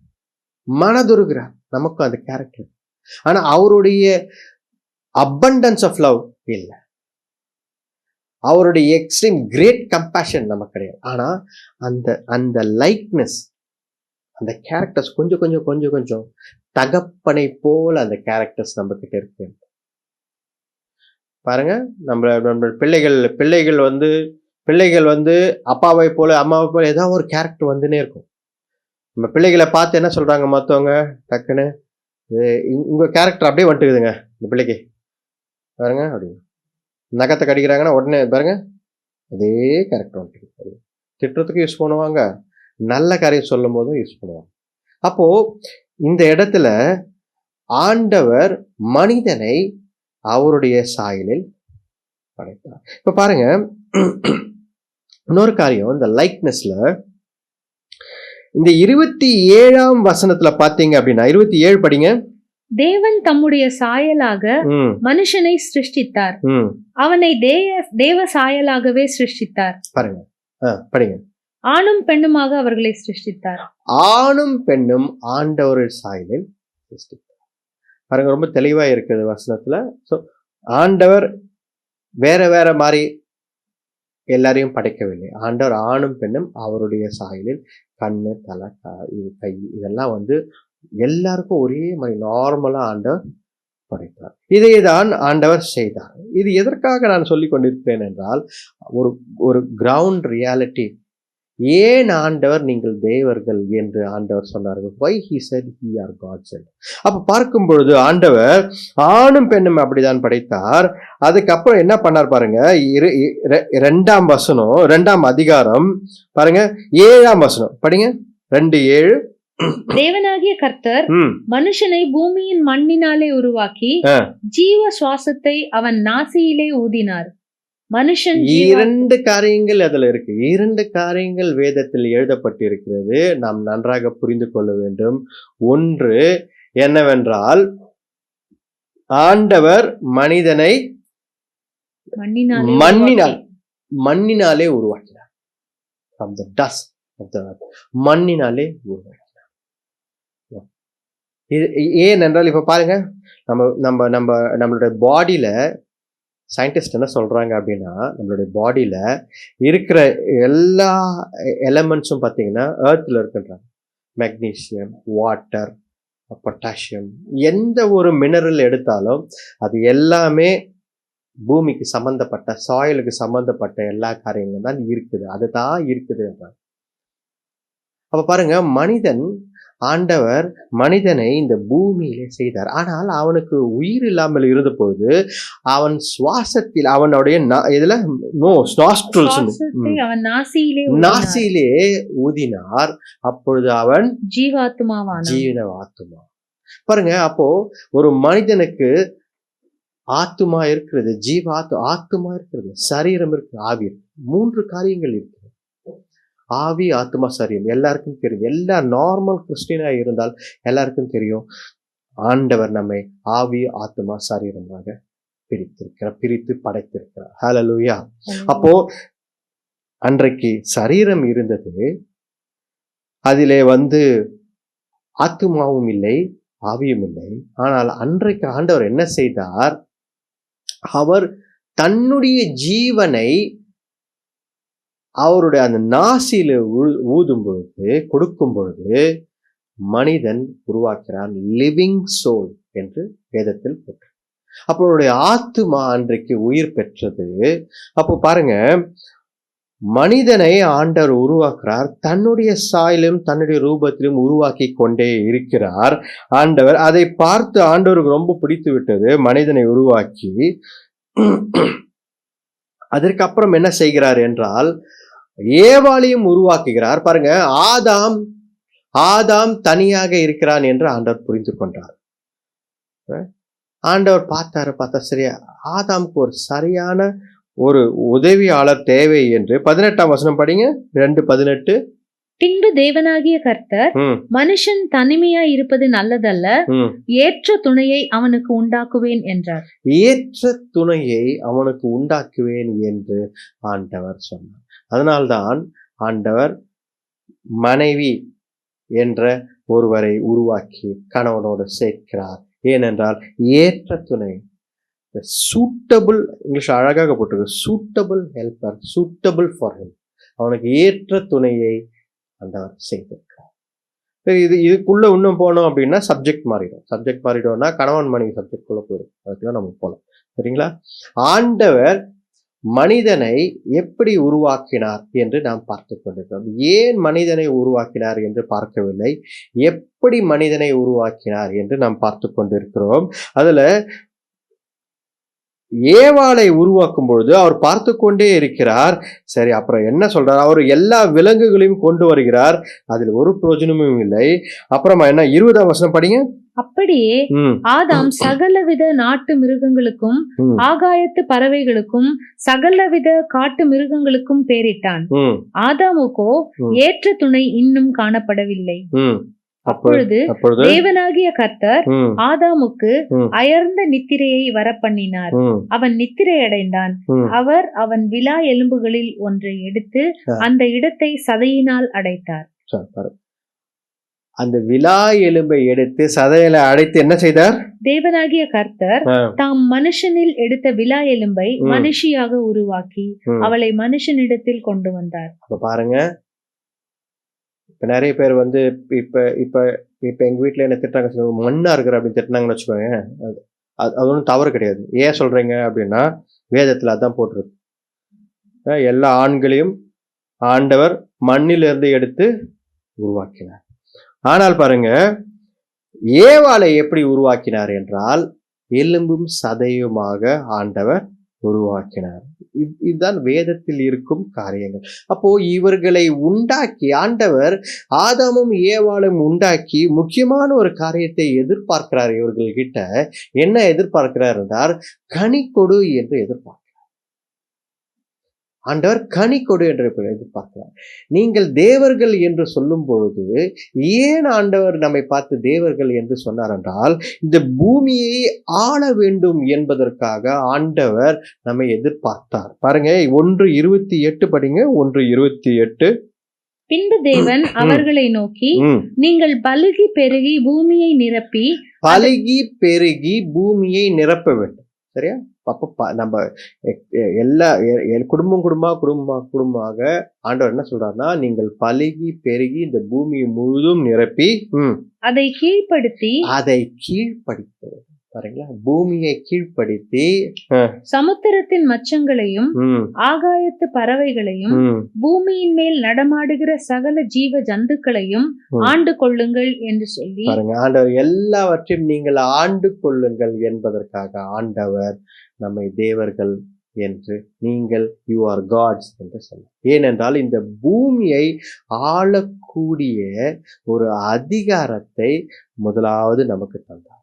மனதுருகிறார், நமக்கும் அந்த கேரக்டர். ஆனா அவருடைய அபண்டன்ஸ் ஆஃப் லவ் இல்லை, அவருடைய எக்ஸ்ட்ரீம் கிரேட் கம்பேஷன் நமக்கு கிடையாது. ஆனா அந்த லைக்னஸ், அந்த கேரக்டர்ஸ் கொஞ்சம் தகப்பனை போல அந்த கேரக்டர்ஸ் நம்ம கிட்ட இருக்கு. பாருங்க, நம்ம பிள்ளைகள் வந்து அப்பாவை போல அம்மாவை போல ஏதாவது ஒரு கேரக்டர் வந்துன்னே இருக்கும். நம்ம பிள்ளைகளை பார்த்து என்ன சொல்றாங்க மற்றவங்க, டக்குன்னு உங்க கேரக்டர் அப்படியே வந்துட்டுக்குதுங்க இந்த பிள்ளைக்கு பாருங்க அப்படின்னு. நகத்தை கடிக்கிறாங்கன்னா உடனே பாருங்க அதே கேரக்டர் வந்துட்டு. திட்டுறதுக்கு யூஸ் பண்ணுவாங்க, நல்ல காரியம் சொல்லும் போதும் யூஸ் பண்ணுவாங்க. அப்போ இந்த இடத்துல ஆண்டவர் மனிதனை அவருடைய சாயலில் படைத்தார். இப்ப பாருங்க, இன்னொரு காரியம், இந்த லைக்னஸ்ல இந்த 27ஆம் வசனத்துல பாத்தீங்க அப்படின்னா, 27 படிங்க. தேவன் தம்முடைய சாயலாக மனுஷனை சிருஷ்டித்தார், அவனை தேவ சாயலாகவே சிருஷ்டித்தார். பாருங்க, படிங்க. ஆணும் பெண்ணுமாக அவர்களை சிருஷ்டித்தார். ஆணும் பெண்ணும் ஆண்டவர் சாயலில் சிருஷ்டித்தார். பாருங்க, ரொம்ப தெளிவா இருக்குது வசனத்துல. சோ ஆண்டவர் வேற மாதிரி எல்லாரையும் படைக்கவில்லை. ஆண்டவர் ஆணும் பெண்ணும் அவருடைய சாயலில், கண்ணு, தலை, கை இதெல்லாம் எல்லாருக்கும் ஒரே மாதிரி நார்மலா ஆண்டவர் படைத்தார். இதைதான் ஆண்டவர் செய்தார். இது எதற்காக நான் சொல்லிக் கொண்டிருப்பேன் என்றால், ஒரு கிரவுண்ட் ரியாலிட்டி ஏன் ஆண்டவர் நீங்கள் தேவர்கள் என்று ஆண்டவர் சொன்னார்கள்? why he said he are gods? அப்ப பார்க்கும் பொழுது ஆண்டவர் ஆணும் பெண்ணும் அப்படிதான் படைத்தார். அதுக்கப்புறம் என்ன பண்ணார் பாருங்க, 2ஆம் வசனம், 2ஆம் அதிகாரம் பாருங்க, 7ஆம் வசனம் படிங்க. 2:7. தேவனாகிய கர்த்தர் மனுஷனை பூமியின் மண்ணினாலே உருவாக்கி ஜீவ சுவாசத்தை அவன் நாசியிலே ஊதினார். மனுஷன் 2 காரியங்கள் அதுல இருக்கு. 2 காரியங்கள் வேதத்தில் எழுதப்பட்டிருக்கிறது, நாம் நன்றாக புரிந்து கொள்ள வேண்டும். ஒன்று என்னவென்றால், ஆண்டவர் மனிதனை மண்ணினாலே உருவாக்கினார். from the dust of the earth. மண்ணினாலே உருவாக்கினார். ஏனென்றால் இப்ப பாருங்க, நம்மளுடைய பாடியில சயின்டிஸ்ட் என்ன சொல்றாங்க அப்படின்னா, நம்மளுடைய பாடியில இருக்கிற எல்லா எலமெண்ட்ஸும் பார்த்தீங்கன்னா எர்த்ல இருக்குன்றாங்க. மெக்னீசியம், வாட்டர், பொட்டாசியம், எந்த ஒரு மினரல் எடுத்தாலும் அது எல்லாமே பூமிக்கு சம்பந்தப்பட்ட, சாயிலுக்கு சம்பந்தப்பட்ட எல்லா காரியங்களும் தான் இருக்குது. அதுதான் இருக்குதுன்றாங்க. அப்ப பாருங்க, ஆண்டவர் மனிதனை இந்த பூமியிலே செய்தார். ஆனால் அவனுக்கு உயிர் இல்லாமல் இருந்த பொழுது அவன் சுவாசத்தில், அவனுடைய இதுல நாசியிலே ஊதினார். அப்பொழுது அவன் ஜீவனாத்மா. பாருங்க, அப்போ ஒரு மனிதனுக்கு ஆத்துமா இருக்கிறது, ஆத்துமா இருக்கிறது, சரீரம் இருக்கு, ஆவி இருக்கு. 3 காரியங்கள் இருக்கு. ஆவி, ஆத்மா, சரீரம் எல்லாருக்கும் தெரியும். எல்லா நார்மல் கிறிஸ்டியனா இருந்தால் எல்லாருக்கும் தெரியும், ஆண்டவர் நம்மை ஆவி, ஆத்மா, சரீரமாக பிரித்து படைத்திருக்கிறார். ஹல்லேலூயா. அப்போ அன்றைக்கு சரீரம் இருந்தது, அதிலே ஆத்துமாவும் இல்லை, ஆவியும் இல்லை. ஆனால் அன்றைக்கு ஆண்டவர் என்ன செய்தார்? அவர் தன்னுடைய ஜீவனை அவருடைய அந்த நாசியில ஊதும் பொழுது, கொடுக்கும் பொழுது மனிதன் உருவாக்கிறான். லிவிங் சோல் என்று வேதத்தில் போட்டு. அப்போ அவருடைய ஆத்துமா அன்றைக்கு உயிர் பெற்றது. அப்போ பாருங்க, மனிதனை ஆண்டவர் உருவாக்குறார். தன்னுடைய சாயலும் தன்னுடைய ரூபத்திலும் உருவாக்கி கொண்டே இருக்கிறார் ஆண்டவர். அதை பார்த்து ஆண்டவருக்கு ரொம்ப பிடித்து விட்டது, மனிதனை உருவாக்கி. அதற்கப்புறம் என்ன செய்கிறார் என்றால், ஏவாளையும் உருவாக்குகிறார். பாருங்க, ஆதாம் தனியாக இருக்கிறான் என்று ஆண்டவர் புரிந்து கொண்டார். ஆண்டவர் பார்த்தா சரியா, ஆதாமுக்கு ஒரு சரியான ஒரு உதவியாளர் தேவை என்று 18ஆம் வசனம் படிங்க. 2:18. பின்பு தேவனாகிய கர்த்தர், மனுஷன் தனிமையாய் இருப்பது நல்லதல்ல, ஏற்ற துணையை அவனுக்கு உண்டாக்குவேன் என்றார். ஏற்ற துணையை அவனுக்கு உண்டாக்குவேன் என்று ஆண்டவர் சொன்னார். அதனால்தான் ஆண்டவர் மனைவி என்ற ஒருவரை உருவாக்கி கணவனோடு சேர்க்கிறார். ஏனென்றால் ஏற்ற துணை, சூட்டபிள், இங்கிலீஷ் அழகாக போட்டிருக்கு, suitable helper, suitable for him. அவனுக்கு ஏற்ற துணையை ஆண்டவர் செய்திருக்கிறார். இதுக்குள்ள இன்னும் போனோம் அப்படின்னா சப்ஜெக்ட் மாறிடும்னா கணவன் மனைவி சப்ஜெக்ட் குள்ள போயிடும். அதுக்குதான் நம்ம போகலாம். சரிங்களா? ஆண்டவர் மனிதனை எப்படி உருவாக்கினார் என்று நாம் பார்த்து கொண்டிருக்கிறோம். ஏன் மனிதனை உருவாக்கினார் என்று பார்க்கவில்லை, எப்படி மனிதனை உருவாக்கினார் என்று நாம் பார்த்து கொண்டிருக்கிறோம். அதுல ஏவாளை உருவாக்கும் பொழுது அவர் பார்த்து கொண்டே இருக்கிறார். சரி, அப்புறம் என்ன சொல்றார்? அவர் எல்லா விலங்குகளையும் கொண்டு வருகிறார், அதில் ஒரு பிரயோஜனமும் இல்லை. அப்புறமா என்ன, 20ஆம் வசனம் படிங்க. அப்படியே ஆதாம் சகலவித நாட்டு மிருகங்களுக்கும் ஆகாயத்து பறவைகளுக்கும் சகலவித காட்டு மிருகங்களுக்கும் பேரிட்டான். ஆதாமுக்கோ ஏற்ற துணை இன்னும் காணப்படவில்லை. அப்பொழுது தேவனாகிய கர்த்தர் ஆதாமுக்கு அயர்ந்த நித்திரையை வரப்பண்ணினார். அவன் நித்திரை அடைந்தான். அவர் அவன் விலா எலும்புகளில் ஒன்றை எடுத்து அந்த இடத்தை சதையினால் அடைத்தார். அந்த விலா எலும்பை எடுத்து சதையில அடைத்து என்ன செய்தார்? தேவனாகிய கர்த்தர் தாம் மனுஷனில் எடுத்த விலா எலும்பை மனுஷியாக உருவாக்கி அவளை மனுஷனிடத்தில் கொண்டு வந்தார். அப்ப பாருங்க, இப்ப நிறைய பேர் இப்ப இப்ப இப்ப எங்க வீட்டுல என்ன திட்டுறாங்க, மண்ணா இருக்கிற அப்படின்னு திட்டினாங்கன்னு வச்சுக்கோங்க. அது ஒன்றும் தவறு கிடையாது. ஏன் சொல்றீங்க அப்படின்னா, வேதத்துல அதான் போட்டிருக்கு, எல்லா ஆண்களையும் ஆண்டவர் மண்ணிலிருந்து எடுத்து உருவாக்கினார். ஆனால் பாருங்க, ஏவாளை எப்படி உருவாக்கினார் என்றால் எலும்பும் சதையுமாக ஆண்டவர் உருவாக்கினார். இதுதான் வேதத்தில் இருக்கும் காரியங்கள். அப்போ இவர்களை உண்டாக்கி ஆண்டவர் ஆதாமும் ஏவாளும் உண்டாக்கி முக்கியமான ஒரு காரியத்தை எதிர்பார்க்கிறார். இவர்கள்கிட்ட என்ன எதிர்பார்க்கிறார் என்றால் கனி கொடு என்று எதிர்பார்க்கிறார். ஆண்டவர் கனி கொடு என்று எதிர்பார்க்கிறார். நீங்கள் தேவர்கள் என்று சொல்லும் பொழுது ஏன் ஆண்டவர் நம்மை பார்த்து தேவர்கள் என்று சொன்னார் என்றால் இந்த பூமியை ஆள வேண்டும் என்பதற்காக ஆண்டவர் நம்மை எதிர்பார்த்தார். பாருங்க 1:28 படிங்க. 1:28. பின்பு தேவன் அவர்களை நோக்கி, நீங்கள் பலுகி பெருகி பூமியை நிரப்பி பூமியை நிரப்ப வேண்டும். சரியா? அப்ப நம்ம எல்லா குடும்பமாக ஆண்டவர் என்ன சொல்றாருன்னா, நீங்கள் பலுகி பெருகி இந்த பூமியை முழுதும் நிரப்பி அதை கீழ்ப்படுத்தி பாருங்களா, பூமியை கீழ்ப்படுத்தி சமுத்திரத்தின் மச்சங்களையும் ஆகாயத்து பறவைகளையும் பூமியின் மேல் நடமாடுகிற சகல ஜீவ ஜந்துக்களையும் ஆண்டு கொள்ளுங்கள் என்று சொல்லி பாருங்க, ஆண்டவர் எல்லாவற்றையும் நீங்கள் ஆண்டு கொள்ளுங்கள் என்பதற்காக ஆண்டவர் நம்மை தேவர்கள் என்று, நீங்கள் யூ ஆர் காட்ஸ் என்று சொல்ல. ஏனென்றால் இந்த பூமியை ஆளக்கூடிய ஒரு அதிகாரத்தை முதலாவது நமக்கு தந்தார்.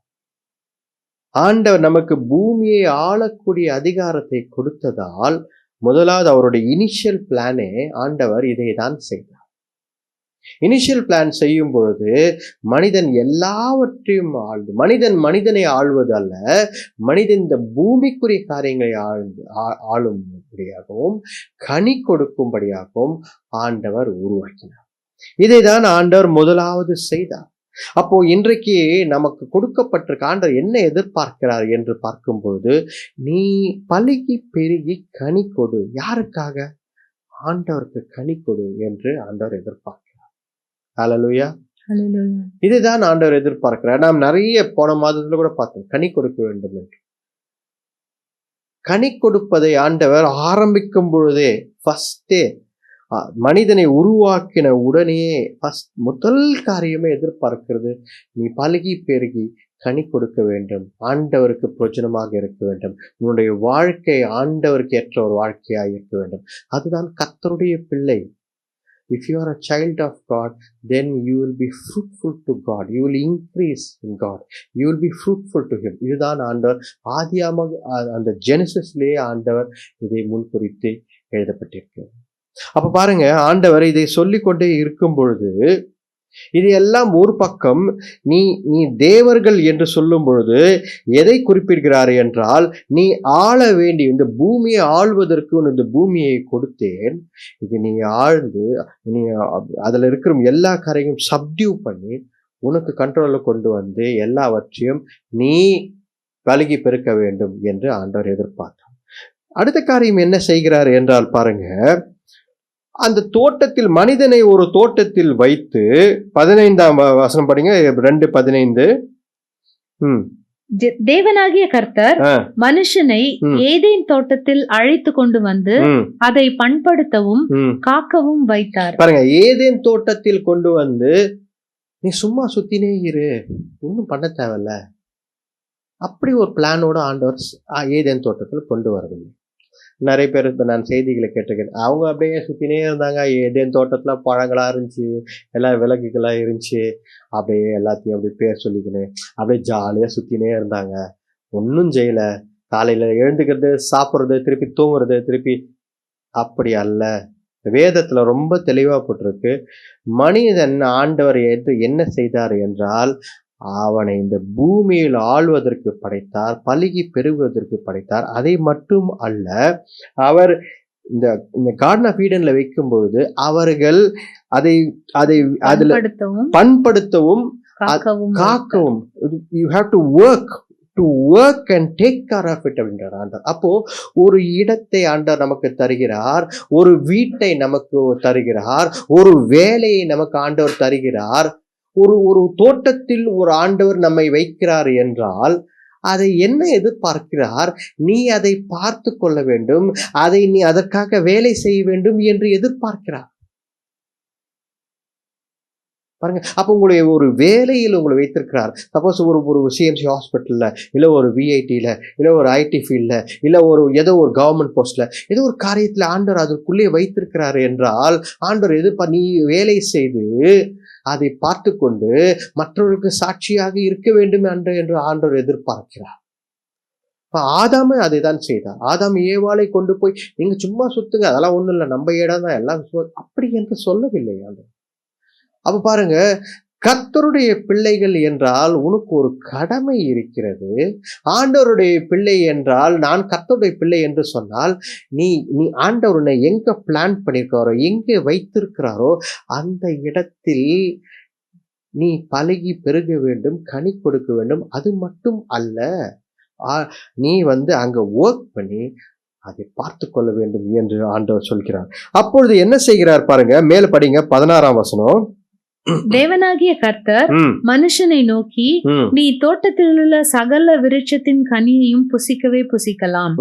ஆண்டவர் நமக்கு பூமியை ஆளக்கூடிய அதிகாரத்தை கொடுத்ததால் முதலாவது அவருடைய இனிஷியல் பிளானே ஆண்டவர் இதை தான் செய்தார். இனிஷியல் பிளான் செய்யும் பொழுது மனிதன் எல்லாவற்றையும் மனிதனை ஆள்வது அல்ல, மனிதன் இந்த பூமிக்குரிய காரியங்களை ஆளும்படியாகவும் கனி கொடுக்கும்படியாகவும் ஆண்டவர் உருவாக்கினார். இதைதான் ஆண்டவர் முதலாவது செய்தார். அப்போ இன்றைக்கு நமக்கு கொடுக்கப்பட்டிருக்க ஆண்டவர் என்ன எதிர்பார்க்கிறார் என்று பார்க்கும்போது, நீ பலுகி பெருகி கனி கொடு. யாருக்காக? ஆண்டவருக்கு கனி கொடு என்று ஆண்டவர் எதிர்பார்க்கிறார். ஹல்லேலூயா. இதுதான் ஆண்டவர் எதிர்பார்க்கிறார். நாம் நிறைய போன மாதத்துல கூட பார்த்தோம், கனி கொடுக்க வேண்டும் என்று. கனி கொடுப்பதை ஆண்டவர் ஆரம்பிக்கும் பொழுதே ஃபர்ஸ்டே மனிதனை உருவாக்கின உடனே முதல் காரியமே எதிர்பார்க்கிறது, நீ பலுகி பெருகி கனி கொடுக்க வேண்டும், ஆண்டவருக்கு பிரயோஜனமாக இருக்க வேண்டும், உன்னுடைய வாழ்க்கை ஆண்டவருக்கு ஏற்ற ஒரு வாழ்க்கையாக இருக்க வேண்டும். அதுதான் கர்த்தருடைய பிள்ளை. If you are a child of God, then you will be fruitful to God. You will increase in God. You will be fruitful to Him. இதுதான் ஆண்டவர் ஆதியாகம அந்த ஜெனசிஸ்லேயே ஆண்டவர் இதை முன்குறித்து எழுதப்பட்டிருக்கு. அப்ப பாருங்க, ஆண்டவர் இதை சொல்லிக்கொண்டே இருக்கும் பொழுது இது எல்லாம் ஒரு பக்கம், நீ தேவர்கள் என்று சொல்லும் பொழுது எதை குறிப்பிடுகிறார் என்றால், நீ ஆள வேண்டி இந்த பூமியை ஆள்வதற்கு இந்த பூமியை கொடுத்தேன், இது நீ ஆழ்ந்து நீ அதுல இருக்கிற எல்லா காரையும் சப்டியூ பண்ணி உனக்கு கண்ட்ரோல்ல கொண்டு வந்து எல்லாவற்றையும் நீ பலுகி பெருக்க வேண்டும் என்று ஆண்டவர் எதிர்பார்த்தார். அடுத்த காரியம் என்ன செய்கிறார் என்றால் பாருங்க, அந்த தோட்டத்தில் மனிதனை ஒரு தோட்டத்தில் வைத்து 15ஆம் வசனம் படிங்க. 2:15. தேவனாகிய கர்த்தர் மனுஷனை ஏதேன் தோட்டத்தில் அழைத்து கொண்டு வந்து அதை பண்படுத்தவும் காக்கவும் வைத்தார். பாருங்க, ஏதேன் தோட்டத்தில் கொண்டு வந்து நீ சும்மா சுத்தினே இரு, ஒன்னும் பண்ண தேவையில்ல, அப்படி ஒரு பிளானோட ஆண்டவர் ஏதேன் தோட்டத்தில் கொண்டு வரவில்லை. நிறைய பேர் இப்போ நான் செய்திகளை கேட்டிருக்கேன், அவங்க அப்படியே சுற்றினே இருந்தாங்க. ஏதேன் தோட்டத்தில் பழங்களா இருந்துச்சு, எல்லா விலங்குகளா இருந்துச்சு, அப்படியே எல்லாத்தையும் அப்படியே பேர் சொல்லிக்கினேன் அப்படியே ஜாலியாக சுற்றினே இருந்தாங்க, ஒன்றும் செய்யலை. காலையில் எழுந்துக்கிறது, சாப்பிட்றது, திருப்பி தூங்குறது, திருப்பி. அப்படி அல்ல. வேதத்தில் ரொம்ப தெளிவாக போட்டிருக்கு, மனிதன் ஆண்டவர் என்ன செய்தார் என்றால், அவனை இந்த பூமியில் ஆள்வதற்கு படைத்தார், பலுகி பெருகுவதற்கு படைத்தார். அதை மட்டும் அல்ல, அவர் இந்த கார்டன் ஆஃப் ஈடன்ல வைக்கும் பொழுது அவர்கள் அதை அதுல பண்படுத்தவும் காக்கவும், you have to work and take care of it அப்படின்றார் ஆண்டவர். அப்போ ஒரு இடத்தை ஆண்டவர் நமக்கு தருகிறார், ஒரு வீட்டை நமக்கு தருகிறார், ஒரு வேலையை நமக்கு ஆண்டவர் தருகிறார். ஒரு தோட்டத்தில் ஒரு ஆண்டவர் நம்மை வைக்கிறார் என்றால் அதை என்ன எதிர்பார்க்கிறார்? நீ அதை பார்த்து கொள்ள வேண்டும், அதை நீ அதற்காக வேலை செய்ய வேண்டும் என்று எதிர்பார்க்கிறார். பாருங்க, அப்ப உங்களுடைய ஒரு வேலையில் உங்களை வைத்திருக்கிறார். சப்போஸ் ஒரு சிஎம்சி ஹாஸ்பிட்டல்ல, இல்ல ஒரு விஐடில, இல்ல ஒரு ஐடி ஃபீல்ட்ல, இல்ல ஏதோ ஒரு கவர்மெண்ட் போஸ்ட்ல, ஏதோ ஒரு காரியத்துல ஆண்டவர் அதற்குள்ளே வைத்திருக்கிறார் என்றால், ஆண்டவர் நீ வேலை செய்து அதை பார்த்து கொண்டு மற்றவர்களுக்கு சாட்சியாக இருக்க வேண்டும் என்று ஆண்டவர் எதிர்பார்க்கிறார். ஆதாம அதை தான் செய்தார். ஆதாம் ஏவாளை கொண்டு போய் நீங்க சும்மா சுத்துங்க, அதெல்லாம் ஒண்ணும் இல்லை, நம்ம இடம் தான், எல்லாம் அப்படி என்று சொல்லவில்லை ஆண்டவர். அப்ப பாருங்க, கர்த்தருடைய பிள்ளைகள் என்றால் உனக்கு ஒரு கடமை இருக்கிறது. ஆண்டவருடைய பிள்ளை என்றால், நான் கர்த்தருடைய பிள்ளை என்று சொன்னால், நீ ஆண்டவருனை எங்க பிளான் பண்ணிருக்காரோ, எங்கே வைத்திருக்கிறாரோ அந்த இடத்தில் நீ பழகி பெருக வேண்டும், கனி கொடுக்க வேண்டும். அது மட்டும் அல்ல, நீ அங்க ஒர்க் பண்ணி அதை பார்த்து கொள்ள வேண்டும் என்று ஆண்டவர் சொல்கிறார். அப்பொழுது என்ன செய்கிறார் பாருங்க, மேல படிங்க, 16ஆம் வசனம். தேவனாகிய கர்த்தர் மனுஷனை நோக்கி, நீ தோட்டத்தில் உள்ள சகல விருட்சத்தின் கனியையும் புசிக்கவே புசிக்கலாம்,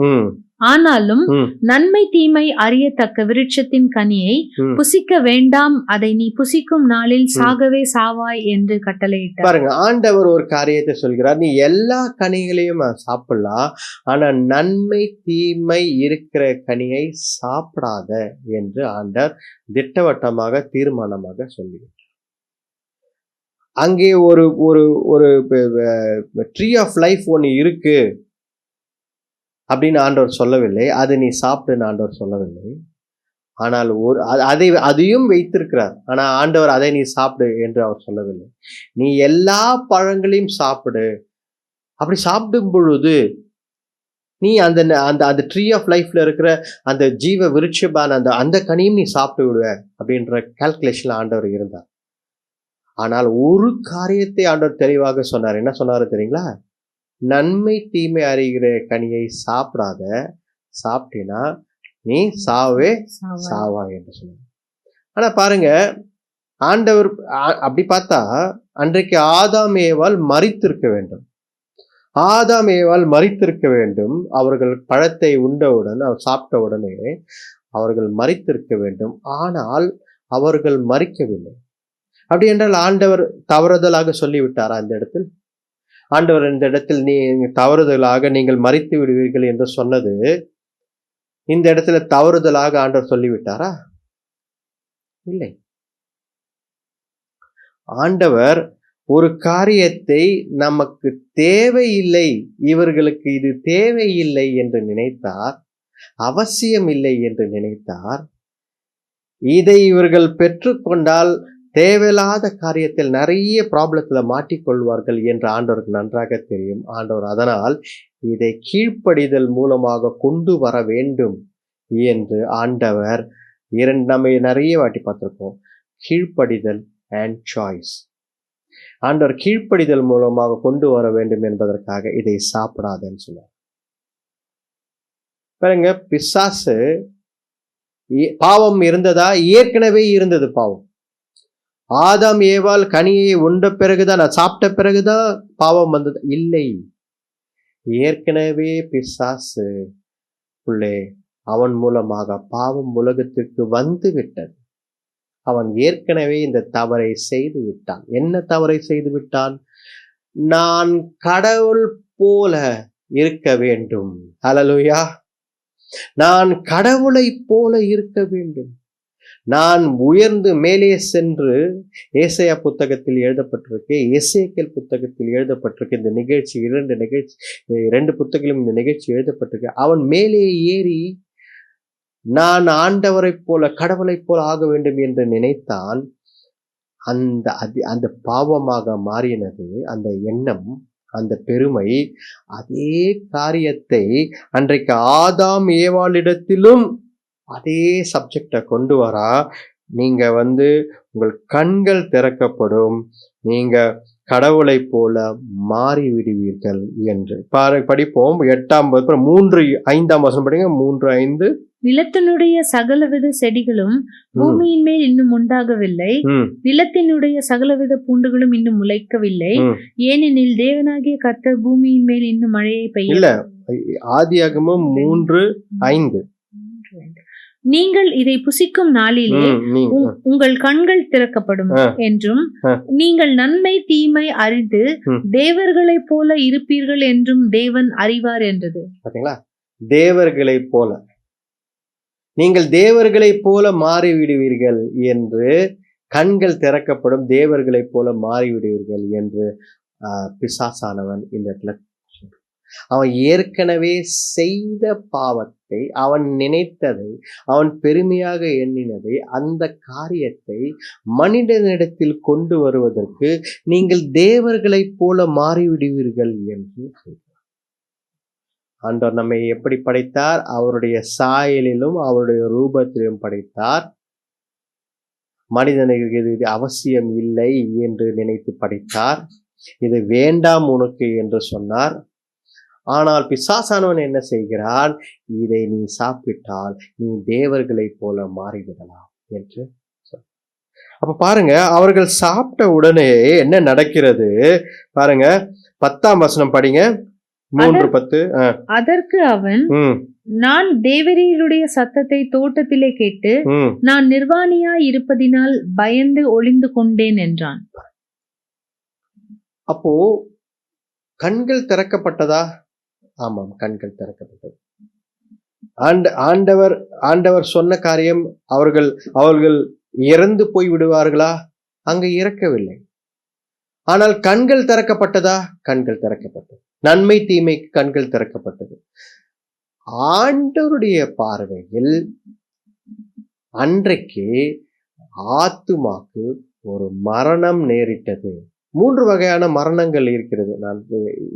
ஆனாலும் நன்மை தீமை அறியத்தக்க விருட்சத்தின் கனியை புசிக்க வேண்டாம், அதை நீ புசிக்கும் நாளில் சாகவே சாவாய் என்று கட்டளையிட்டார். பாருங்க, ஆண்டவர் ஒரு காரியத்தை சொல்கிறார். நீ எல்லா கனிகளையும் சாப்பிடலாம், ஆனா நன்மை தீமை இருக்கிற கனியை சாப்பிடாத என்று ஆண்டவர் திட்டவட்டமாக தீர்மானமாக சொல்லுகிறார். அங்கே ஒரு ஒரு ஒரு ட்ரீ ஆஃப் லைஃப் ஒன்று இருக்கு அப்படின்னு ஆண்டவர் சொல்லவில்லை. அது நீ சாப்பிடுன்னு ஆண்டவர் சொல்லவில்லை. ஆனால் அதையும் வைத்திருக்கிறார். ஆனா ஆண்டவர் அதை நீ சாப்பிடு என்று அவர் சொல்லவில்லை. நீ எல்லா பழங்களையும் சாப்பிடு. அப்படி சாப்பிடும் பொழுது நீ அந்த அந்த ட்ரீ ஆஃப் லைஃப்ல இருக்கிற அந்த ஜீவ விருட்சமான அந்த கனியும் நீ சாப்பிட்டு விடுவ அப்படின்ற கால்குலேஷன்ல ஆண்டவர் இருந்தார். ஆனால் ஒரு காரியத்தை ஆண்டவர் தெளிவாக சொன்னார். என்ன சொன்னாரு தெரியுங்களா? நன்மை தீமை அறிகிற கனியை சாப்பிடாத, சாப்பிட்டீனா நீ சாவே சாவா என்று சொன்னார். ஆனா பாருங்க, ஆண்டவர் அப்படி பார்த்தா அன்றைக்கு ஆதாம் ஏவாள் மரித்திருக்க வேண்டும். ஆதாம் ஏவாள் மரித்திருக்க வேண்டும். அவர்கள் பழத்தை உண்டவுடன், அவர் சாப்பிட்ட உடனே அவர்கள் மரித்திருக்க வேண்டும். ஆனால் அவர்கள் மரிக்கவில்லை. அப்படி என்றால் ஆண்டவர் தவறுதலாக சொல்லிவிட்டாரா இந்த இடத்தில்? ஆண்டவர் இந்த இடத்தில் நீ தவறுதலாக நீங்கள் மரித்து விடுவீர்கள் என்று சொன்னது இந்த இடத்துல தவறுதலாக ஆண்டவர் சொல்லிவிட்டாரா? இல்லை. ஆண்டவர் ஒரு காரியத்தை நமக்கு தேவையில்லை, இவர்களுக்கு இது தேவையில்லை என்று நினைத்தார், அவசியம் இல்லை என்று நினைத்தார். இதை இவர்கள் பெற்றுக்கொண்டால் தேவையில்லாத காரியத்தில் நிறைய ப்ராப்ளத்துல மாட்டிக்கொள்வார்கள் என்று ஆண்டவருக்கு நன்றாக தெரியும். ஆண்டவர் அதனால் இதை கீழ்ப்படிதல் மூலமாக கொண்டு வர வேண்டும் என்று ஆண்டவர் நம்ம நிறைய வாட்டி பார்த்திருக்கோம். கீழ்ப்படிதல் அண்ட் சாய்ஸ். ஆண்டவர் கீழ்ப்படிதல் மூலமாக கொண்டு வர வேண்டும் என்பதற்காக இதை சாப்பிடாதன்னு சொன்னார். பாருங்க, பிசாசு பாவம் இருந்ததா? ஏற்கனவே இருந்தது பாவம். ஆதாம் ஏவாள் கனியை உண்ட பிறகுதான், சாப்பிட்ட பிறகுதான் பாவம் வந்தது? இல்லை. ஏற்கனவே பிசாசு உள்ளே அவன் மூலமாக பாவம் உலகத்திற்கு வந்து விட்டது. அவன் ஏற்கனவே இந்த தவறை செய்து விட்டான். என்ன தவறை செய்து விட்டான்? நான் கடவுள் போல இருக்க வேண்டும். ஹல்லேலூயா. நான் கடவுளை போல இருக்க வேண்டும். நான் உயர்ந்து மேலே சென்று, ஏசாயா புத்தகத்தில் எழுதப்பட்டிருக்கு, எசேக்கியேல் புத்தகத்தில் எழுதப்பட்டிருக்கு. இந்த நிகழ்ச்சி இரண்டு புத்தகங்களும் இந்த நிகழ்ச்சி எழுதப்பட்டிருக்கு. அவன் மேலே ஏறி நான் ஆண்டவரை போல கடவுளை போல ஆக வேண்டும் என்று நினைத்தான். அந்த பாவமாக மாறினது அந்த எண்ணம், அந்த பெருமை. அதே காரியத்தை அன்றைக்கு ஆதாம் ஏவாளிடத்திலும் அதே சப்ஜெக்டை கொண்டு வரா. நீங்க உங்கள் கண்கள் திறக்கப்படும், நீங்க கடவுளை போல மாறி விடுவீர்கள் என்று படிப்போம். 8-5 படிங்க. 3-5. நிலத்தினுடைய சகலவித செடிகளும் பூமியின் மேல் இன்னும் உண்டாகவில்லை, நிலத்தினுடைய சகலவித பூண்டுகளும் இன்னும் முளைக்கவில்லை, ஏனெனில் தேவனாகிய கர்த்தர் பூமியின் மேல் இன்னும் மழையை பெய்யல. ஆதியாகமம் 3:5. நீங்கள் இதை புசிக்கும் நாளிலே உங்கள் கண்கள் திறக்கப்படும் என்றும் நீங்கள் நன்மை தீமை அறிந்து தேவர்களைப் போல இருப்பீர்கள் என்றும் தேவன் அறிவார் என்றது. பாத்தீங்களா? தேவர்களைப் போல, நீங்கள் தேவர்களைப் போல மாறிவிடுவீர்கள் என்று, கண்கள் திறக்கப்படும், தேவர்களைப் போல மாறிவிடுவீர்கள் என்று பிசாசானவன் இந்த இடத்துல அவன் ஏற்கனவே செய்த பாவத்தை, அவன் நினைத்ததை, அவன் பெருமையாக எண்ணினதை, அந்த காரியத்தை மனிதனிடத்தில் கொண்டு வருவதற்கு நீங்கள் தேவர்களைப் போல மாறிவிடுவீர்கள் என்று ஆண்டவர் நம்மை எப்படி படைத்தார்? அவருடைய சாயலிலும் அவருடைய ரூபத்திலும் படைத்தார். மனிதனுக்கு இது அவசியம் இல்லை என்று நினைத்து படைத்தார். இது வேண்டாம் உனக்கு என்று சொன்னார். ஆனால் பிசாசானவன் என்ன செய்கிறான்? இதை நீ சாப்பிட்டால் நீ தேவர்களைப் போல மாறிவிடலாம் என்று. அப்ப பாருங்க, அவர்கள் சாப்பிட்ட உடனே என்ன நடக்கிறது பாருங்க. 10ஆம் வசனம் படிங்க. 3:10. அதற்கு அவன், நான் தேவரீருடைய சத்தத்தை தோட்டத்திலே கேட்டு நான் நிர்வாணியாய் இருப்பதினால் பயந்து ஒளிந்து கொண்டேன் என்றான். அப்போ கண்கள் திறக்கப்பட்டதா? ஆமாம், கண்கள் திறக்கப்பட்டது. ஆண்டவர் சொன்ன காரியம், அவர்கள் இறந்து போய் விடுவார்களா? அங்க இறக்கவில்லை. ஆனால் கண்கள் திறக்கப்பட்டதா? கண்கள் திறக்கப்பட்டது. நன்மை தீமைக்கு கண்கள் திறக்கப்பட்டது. ஆண்டவருடைய பார்வையில் அன்றைக்கு ஆத்துமாக்கு ஒரு மரணம் நேரிட்டது. 3 வகையான மரணங்கள் இருக்கிறது. நான்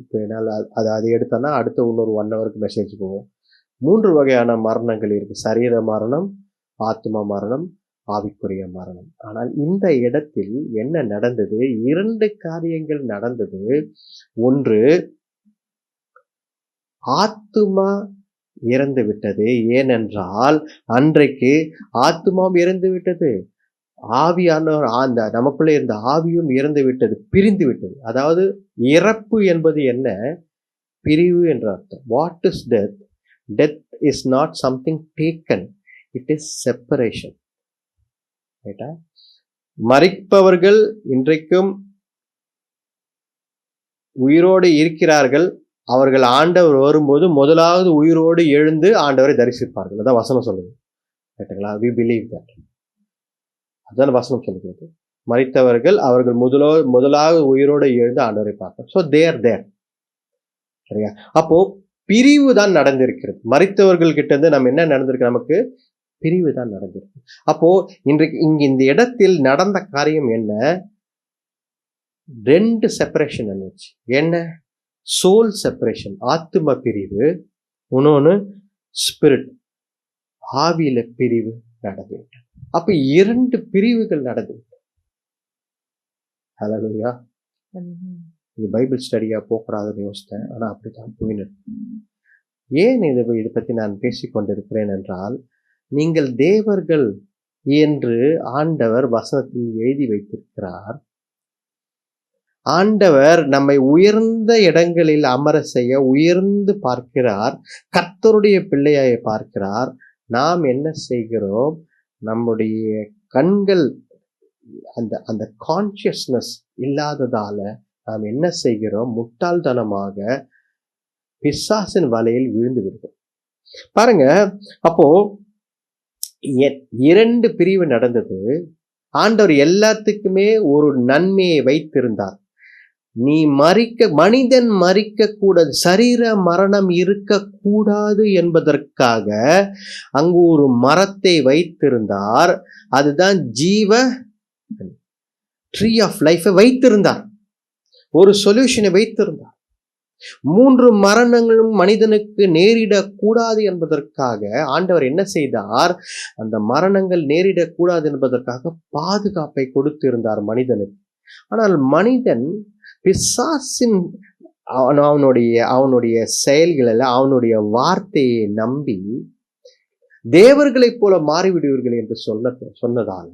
இப்போ என்னால் அதை எடுத்தேன்னா அடுத்த இன்னொரு 1 ஹவருக்கு மெசேஜ் போவோம். 3 வகையான மரணங்கள் இருக்கு. சரீர மரணம், ஆத்மா மரணம், ஆவிக்குரிய மரணம். ஆனால் இந்த இடத்தில் என்ன நடந்தது? 2 காரியங்கள் நடந்தது. ஒன்று, ஆத்துமா இறந்து விட்டது. ஏனென்றால் அன்றைக்கு ஆத்துமாவும் இறந்து விட்டது, ஆவியானவர் அந்த நமக்குள்ளே இருந்த ஆவியும் இறந்து விட்டது, பிரிந்து விட்டது. அதாவது இறப்பு என்பது என்ன? பிரிவு என்ற அர்த்தம். What is death? Death is not something taken, it is separation. ரைட்டா? மரிப்பவர்கள் இன்றைக்கும் உயிரோடு இருக்கிறார்கள். அவர்கள் ஆண்டவர் வரும்போது முதலாவது உயிரோடு எழுந்து ஆண்டவரை தரிசிப்பார்கள். அதான் வசனம் சொல்லுது. ரைட்டுங்களா? we believe that. அதான் வசனம் சொல்லுகிறது. மரித்தவர்கள் அவர்கள் முதலாவது உயிரோடு எழுந்து ஆண்டவரை பார்ப்பார். ஸோ தேர் தேர். சரியா? அப்போ பிரிவு தான் நடந்திருக்கிறது. மரித்தவர்கள் கிட்ட இருந்து நம்ம என்ன நடந்திருக்கு? நமக்கு பிரிவு தான் நடந்திருக்கு. அப்போ இன்றைக்கு இந்த இடத்தில் நடந்த காரியம் என்ன? 2 செப்பரேஷன் இருந்துச்சு. என்ன? சோல் செப்பரேஷன், ஆத்ம பிரிவு. இன்னொன்று ஸ்பிரிட், ஆவியில பிரிவு நடந்துவிட்டது. அப்ப 2 பிரிவுகள் நடந்துவிட்டது. ஹல்லேலூயா. இது பைபிள் ஸ்டடியா போகக்கூடாதுன்னு யோசித்தேன். ஆனா அப்படித்தான் போயின்னு. ஏன் இதை பத்தி நான் பேசிக்கொண்டிருக்கிறேன் என்றால், நீங்கள் தேவர்கள் என்று ஆண்டவர் வசனத்தில் எழுதி வைத்திருக்கிறார். ஆண்டவர் நம்மை உயர்ந்த இடங்களில் அமர செய்ய உயர்ந்து பார்க்கிறார். கர்த்தருடைய பிள்ளையாய் பார்க்கிறார். நாம் என்ன செய்கிறோம்? நம்முடைய கண்கள் அந்த கான்சியஸ்னஸ் இல்லாததால நாம் என்ன செய்கிறோம்? முட்டாள்தனமாக பிசாசின் வலையில் விழுந்து விடுகிறோம். பாருங்க, அப்போ 2 பிரிவு நடந்தது. ஆண்டவர் எல்லாத்துக்குமே ஒரு நன்மையை வைத்திருந்தார். நீ மனிதன் மரிக்க கூடாது, சரீர மரணம் இருக்கக்கூடாது என்பதற்காக அங்கு ஒரு மரத்தை வைத்திருந்தார். அதுதான் ஜீவ ட்ரீ ஆஃப் லைஃபை வைத்திருந்தார். ஒரு சொல்யூஷனை வைத்திருந்தார். 3 மரணங்களும் மனிதனுக்கு நேரிடக்கூடாது என்பதற்காக ஆண்டவர் என்ன செய்தார்? அந்த மரணங்கள் நேரிடக்கூடாது என்பதற்காக பாதுகாப்பை கொடுத்திருந்தார் மனிதனுக்கு. ஆனால் மனிதன் பிசாசின் அவனுடைய செயல்களில் அவனுடைய வார்த்தையை நம்பி தேவர்களைப் போல மாறிவிடுவீர்கள் என்று சொன்னதால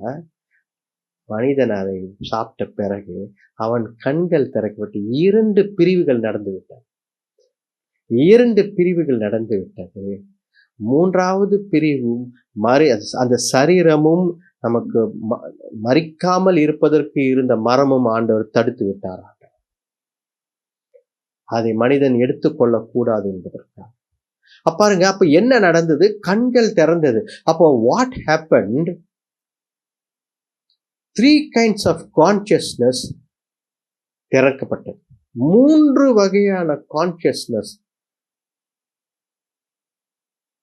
மனிதன் அதை சாப்பிட்ட பிறகு அவன் கண்கள் திறக்கப்பட்டு 2 பிரிவுகள் நடந்து விட்டது. 2 பிரிவுகள் நடந்து விட்டது. 3வது பிரிவும் அந்த சரீரமும் நமக்கு மரிக்காமல் இருப்பதற்கு இருந்த மரமும் ஆண்டவர் தடுத்து விட்டார். அதை மனிதன் எடுத்துக்கொள்ளக்கூடாது என்பதற்காக. பாருங்க, அப்ப என்ன நடந்தது? கண்கள் திறந்தது. அப்போ what happened? 3 kinds of consciousness திறக்கப்பட்டது. 3 வகையான கான்சியஸ்னஸ்.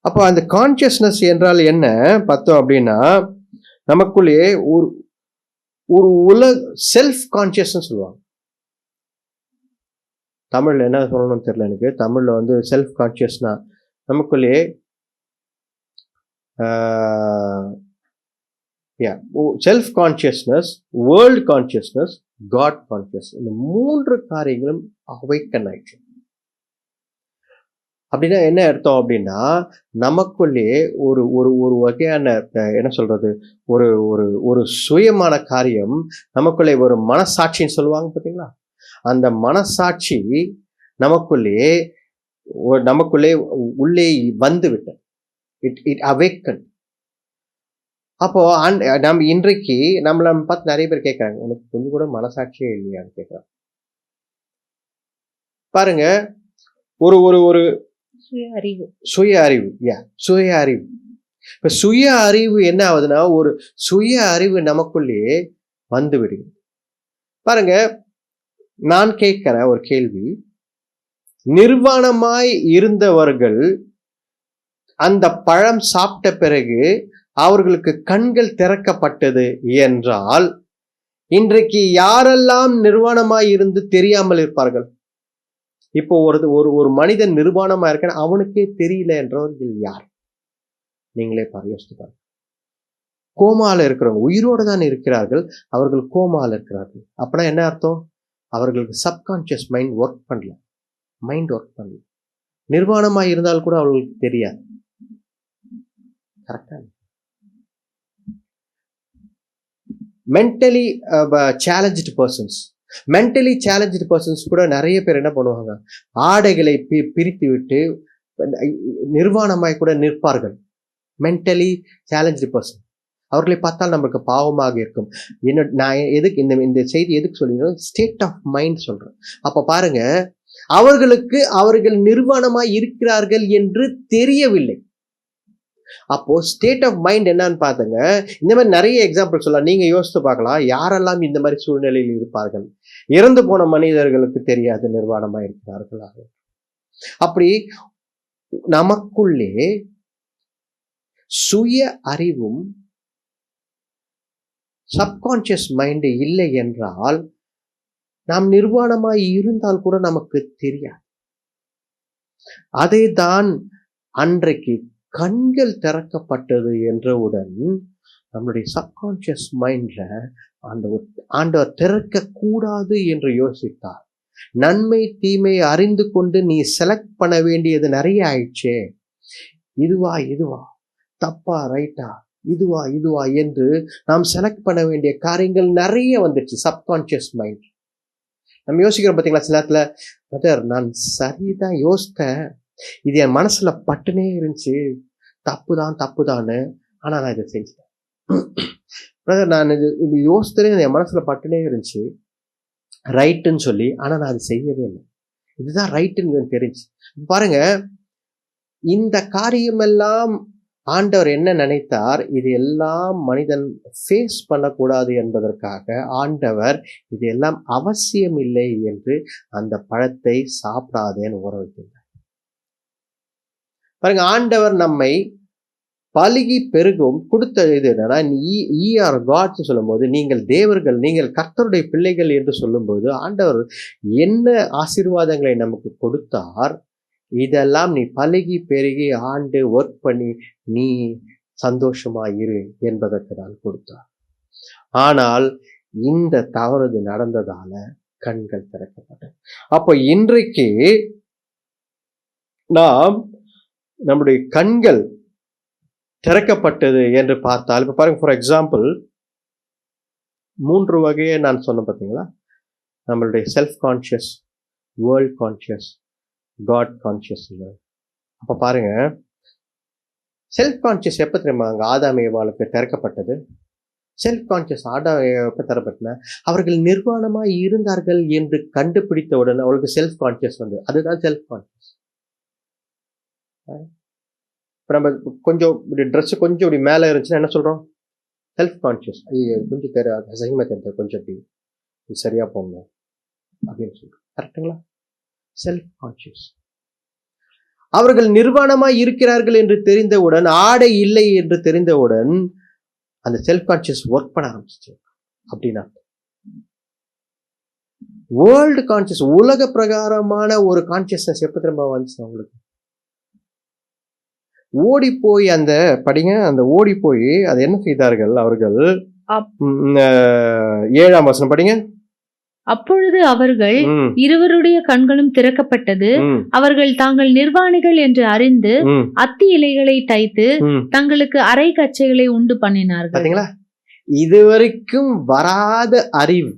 அப்போ அந்த கான்சியஸ்னஸ் என்றால் என்ன பார்த்தோம் அப்படின்னா, நமக்குள்ளே ஒரு செல்ஃப் கான்சியஸ்னஸ் சொல்லுவாங்க. தமிழ்ல என்ன சொல்லணும்னு தெரியல எனக்கு. தமிழ்ல செல்ஃப் கான்சியஸ்னா நமக்குள்ளே self consciousness, world consciousness, God conscious, இந்த 3 காரியங்களும் அவைக்கன் ஆயிடுச்சு. அப்படின்னா என்ன அர்த்தம் அப்படின்னா, நமக்குள்ளே ஒரு ஒரு ஒரு வகையான என்ன சொல்றது, ஒரு ஒரு ஒரு சுயமான காரியம் நமக்குள்ளே ஒரு மனசாட்சின்னு சொல்லுவாங்க பார்த்தீங்களா, அந்த மனசாட்சி நமக்குள்ளே உள்ளே வந்து விட்டது. It awaken. அப்போ நம்ம இன்றைக்கு நம்மள பார்த்து நிறைய பேர் கேட்கறாங்க, உனக்கு கொஞ்சம் கூட மனசாட்சியே இல்லையான்னு கேட்கறாங்க. பாருங்க, ஒரு ஒரு ஒரு சுய அறிவு. இப்ப சுய அறிவு என்ன ஆகுதுன்னா, ஒரு சுய அறிவு நமக்குள்ளே வந்து விடுது. பாருங்க, நான் கேட்கிற ஒரு கேள்வி, நிர்வாணமாய் இருந்தவர்கள் அந்த பழம் சாப்பிட்ட பிறகு அவர்களுக்கு கண்கள் திறக்கப்பட்டது என்றால், இன்றைக்கு யாரெல்லாம் நிர்வாணமாய் இருந்து தெரியாமல் இருப்பார்கள்? இப்போ ஒரு மனிதன் நிர்வாணமா இருக்க அவனுக்கே தெரியல என்றவர்கள் யார்? நீங்களே யோசித்து பாருங்க. கோமால இருக்கிறவங்க உயிரோடு தான் இருக்கிறார்கள், அவர்கள் கோமால இருக்கிறார்கள். அப்படின்னா என்ன அர்த்தம்? அவர்களுக்கு சப்கான்சியஸ் மைண்ட் ஒர்க் பண்ணல. நிர்வாணமாய் இருந்தால் கூட அவர்களுக்கு தெரியாது. கரெக்டா? மென்டலி சேலஞ்சு பர்சன்ஸ் கூட நிறைய பேர் என்ன பண்ணுவாங்க, ஆடைகளை பிரித்து விட்டு நிர்வாணமாய் கூட நிற்பார்கள். Mentally challenge person. அவர்களை பார்த்தால் நமக்கு பாவமாக இருக்கும். நான் எதுக்கு இந்த செய்தி எதுக்கு சொல்லிடுறேன்? ஸ்டேட் ஆஃப் மைண்ட் சொல்றேன். அப்ப பாருங்க, அவர்கள் நிர்வாணமாய் இருக்கிறார்கள் என்று தெரியவில்லை. அப்போ ஸ்டேட் ஆஃப் மைண்ட் என்னன்னு பாத்துங்க. இந்த மாதிரி நிறைய எக்ஸாம்பிள் சொல்லலாம், நீங்க யோசித்து பார்க்கலாம். யாரெல்லாம் இந்த மாதிரி சூழ்நிலையில் இருப்பார்கள்? இறந்து போன மனிதர்களுக்கு தெரியாது நிர்வாணமா இருக்கிறார்கள். அப்படி நமக்குள்ளே சுய அறிவும் சப்கான்சியஸ் மைண்ட் இல்லை என்றால், நாம் நிர்வாணமாய் இருந்தால் கூட நமக்கு தெரியாது. அதை தான் அன்றைக்கு கண்கள் திறக்கப்பட்டது என்றவுடன் நம்மளுடைய சப்கான்சியஸ் மைண்ட்ல ஆண்டவர் திறக்க கூடாது என்று யோசித்தார். நன்மை தீமை அறிந்து கொண்டு நீ செலக்ட் பண்ண வேண்டியது நிறைய ஆயிடுச்சே. இதுவா தப்பா ரைட்டா, இதுவா என்று நாம் செலக்ட் பண்ண வேண்டிய காரியங்கள் நிறைய வந்துடுச்சு. சப்கான்சியஸ் மைண்ட் நம்ம யோசிக்கிறோம் பார்த்தீங்களா, சில நேரத்துல பிரதர் நான் சரிதான் யோசித்தேன், இது என் மனசுல பட்டுனே இருந்துச்சு, தப்புதான்னு, ஆனா நான் இதை செஞ்சுட்டேன். பிரதர் நான் இது யோசித்தே என் மனசுல பட்டுனே இருந்துச்சு, ரைட்டுன்னு சொல்லி, ஆனா நான் அதை செய்யவே இல்லை. இதுதான் ரைட்டுன்னு தெரிஞ்சு. பாருங்க, இந்த காரியமெல்லாம் ஆண்டவர் என்ன நினைத்தார்? இது எல்லாம் மனிதன் ஃபேஸ் பண்ணக்கூடாது என்பதற்காக ஆண்டவர் இது எல்லாம் அவசியம் இல்லை என்று அந்த பழத்தை சாப்பிடாதேன்னு ஊற வைக்கின்றார். பாருங்க, ஆண்டவர் நம்மை பலுகி பெருகும் கொடுத்த இது என்னன்னா, காட்ஸ் சொல்லும் போது, நீங்கள் தேவர்கள், நீங்கள் கர்த்தருடைய பிள்ளைகள் என்று சொல்லும்போது ஆண்டவர் என்ன ஆசீர்வாதங்களை நமக்கு கொடுத்தார்? இதெல்லாம் நீ பலுகி பெருகி ஆண்டு ஒர்க் பண்ணி நீ சந்தோஷமா இரு என்பதற்கு தான் கொடுத்தார். ஆனால் இந்த தவறு நடந்ததால கண்கள் திறக்கப்பட்டது. அப்போ இன்றைக்கு நாம் நம்முடைய கண்கள் திறக்கப்பட்டது என்று பார்த்தால், இப்ப பாருங்க, ஃபார் எக்ஸாம்பிள் 3 வகையை நான் சொன்னேன் பார்த்தீங்களா? நம்மளுடைய self conscious, world conscious, God conscious. அப்ப பாருங்க, செல்ஃப் கான்ஷியஸ் எப்ப தெரியுமா அங்க ஆதாம் ஏவாளுக்கு திறக்கப்பட்டது? செல்ஃப் கான்ஷியஸ் ஆதாம் எப்ப திறப்பட்டன? அவர்கள் நிர்வாணமாய் இருந்தார்கள் என்று கண்டுபிடித்தவுடன் அவளுக்கு செல்ஃப் கான்ஷியஸ் வந்து, அதுதான் செல்ஃப் கான்ஷியஸ். இப்போ நம்ம கொஞ்சம் இப்படி ட்ரெஸ் கொஞ்சம் இப்படி மேலே இருந்துச்சுன்னா என்ன சொல்கிறோம்? Self conscious. கொஞ்சம் தெரியாது, சகிமை தெரியாது, கொஞ்சம் இப்படி சரியாக போடணும் அப்படின்னு சொல்கிறோம். கரெக்டுங்களா? Self conscious. அவர்கள் நிர்வாணமாய் இருக்கிறார்கள் என்று தெரிந்தவுடன், ஆடை இல்லை என்று தெரிந்தவுடன் அந்த செல்ஃப் கான்ஷியஸ் ஒர்க் பண்ண ஆரம்பிச்சிச்சு அப்படின்னா. வேர்ல்டு கான்ஷியஸ், உலக பிரகாரமான ஒரு கான்ஷியஸ்னஸ் எப்போ திரும்ப வந்துச்சு அவங்களுக்கு? ஓடி போய் அந்த படிங்க, அந்த ஓடி போய் அதை என்ன செய்தார்கள் அவர்கள்? 7ஆம் வசனம் படிங்க. அப்பொழுது அவர்கள் இருவருடைய கண்களும் திறக்கப்பட்டது, அவர்கள் தாங்கள் நிர்வாணிகள் என்று அறிந்து அத்தி இலைகளை தைத்து தங்களுக்கு அரை கச்சைகளை உண்டு பண்ணினார்கள். பாத்தீங்களா? இதுவரைக்கும் வராத அறிவு,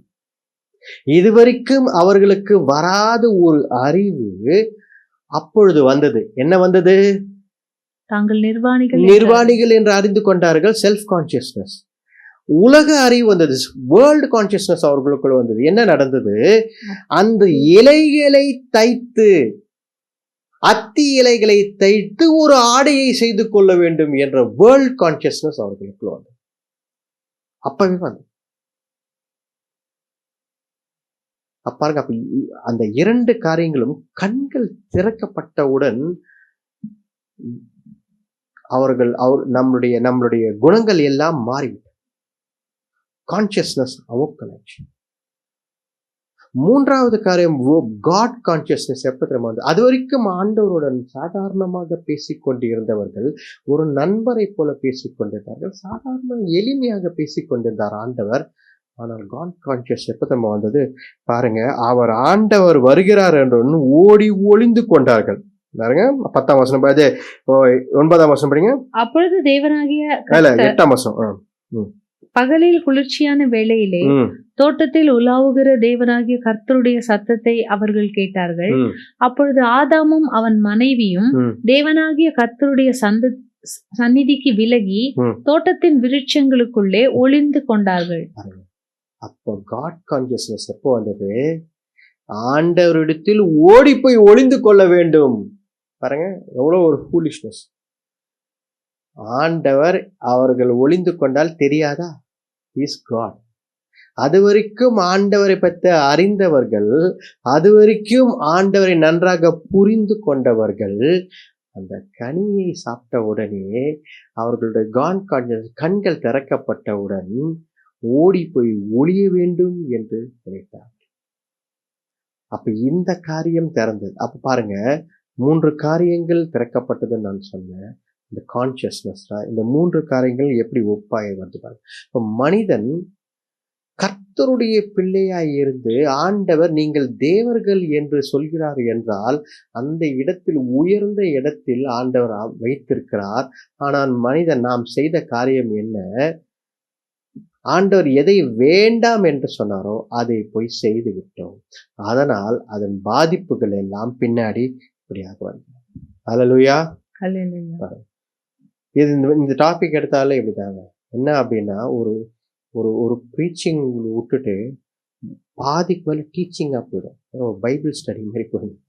இதுவரைக்கும் அவர்களுக்கு வராத ஒரு அறிவு அப்பொழுது வந்தது. என்ன வந்தது? தாங்கள் நிர்வாணிகள் என்று அறிந்து கொண்டார்கள். Self consciousness. உலக அறிவு வந்தது, வேர்ல்டு கான்சியஸ்னஸ் அவர்களுக்குள்ள வந்தது. என்ன நடந்தது? அந்த இலைகளை தைத்து, அத்தி இலைகளை தைத்து ஒரு ஆடையை செய்து கொள்ள வேண்டும் என்ற வேர்ல்டு கான்சியஸ்னஸ் அவர்களுக்குள்ள வந்தது. அப்பவே வந்து பாருங்க, அந்த 2 காரியங்களும் கண்கள் திறக்கப்பட்டவுடன் நம்மளுடைய குணங்கள் எல்லாம் மாறிவிட்டது. கான்சியஸ்னஸ் அவோக்கலாச்சு. 3வது காரியம் காட் கான்சியஸ்னஸ் எப்ப தெரியுமா வந்து? அது வரைக்கும் ஆண்டவருடன் சாதாரணமாக பேசிக்கொண்டிருந்தவர்கள் ஒரு நண்பரை போல பேசிக்கொண்டிருந்தார்கள். சாதாரண எளிமையாக பேசிக்கொண்டிருந்தார் ஆண்டவர். ஆனால் காட் கான்சியஸ் எப்ப தெரியுமா வந்தது? பாருங்க, அவர் ஆண்டவர் வருகிறார் என்று ஓடி ஒளிந்து கொண்டார்கள். 10ஆம் வசனம், 9ஆம் வசனம் படிங்க. அப்பொழுது தேவனாகிய 8ஆம் வசனம். பகலில் குளிர்ச்சியான வேளையிலே தோட்டத்தில் உலாவுகிற தேவனாகிய கர்த்தருடைய சத்தத்தை அவர்கள் கேட்டார்கள். அப்பொழுது ஆதாமும் அவன் மனைவியும் தேவனாகிய கர்த்தருடைய சந்நிதிக்கு விலகி தோட்டத்தின் விருட்சங்களுக்குள்ளே ஒளிந்து கொண்டார்கள். அப்போ காட் கான்சியஸ்னஸ் எப்போ வந்தது? ஆண்டவரிடத்தில் ஓடி போய் ஒளிந்து கொள்ள வேண்டும். பாருங்க, எவ்வளவு ஒரு ஃபூலிஷ்னஸ். ஆண்டவர் அவர்கள் ஒளிந்து கொண்டால் தெரியாதா? Is God. அது வரைக்கும் ஆண்டவரை பற்றி அறிந்தவர்கள், அது வரைக்கும் ஆண்டவரை நன்றாக புரிந்து கொண்டவர்கள், அந்த கனியை சாப்பிட்ட உடனே அவர்களுடைய காட் கான்சியஸ் கண்கள் திறக்கப்பட்டவுடன் ஓடி போய் ஒளிய வேண்டும் என்று நினைத்தார். அப்ப இந்த காரியம் திறந்தது. அப்ப பாருங்க, 3 காரியங்கள் திறக்கப்பட்டதுன்னு நான் சொன்னேன். இந்த கான்சியஸ்னஸ், இந்த 3 காரியங்கள் எப்படி ஒப்பாய் வந்து பாருங்க. இப்ப மனிதன் கர்த்தருடைய பிள்ளையாய் இருந்து ஆண்டவர் நீங்கள் தேவர்கள் என்று சொல்கிறார் என்றால் அந்த இடத்தில், உயர்ந்த இடத்தில் ஆண்டவர் வைத்திருக்கிறார். ஆனால் மனிதன் நாம் செய்த காரியம் என்ன? ஆண்டவர் எதை வேண்டாம் என்று சொன்னாரோ அதை போய் செய்து விட்டோம். அதனால் அதன் பாதிப்புகள் எல்லாம் பின்னாடி இப்படியாக வருகிறது. அல்லேலூயா. இது இந்த டாபிக் எடுத்தாலே இப்படிதாங்க. என்ன அப்படின்னா, ஒரு ஒரு ஒரு ப்ரீச்சிங் விட்டுட்டு பாதிக்கு மேலே டீச்சிங்காக போயிடும். பைபிள் ஸ்டடி மாதிரி போயிடும்.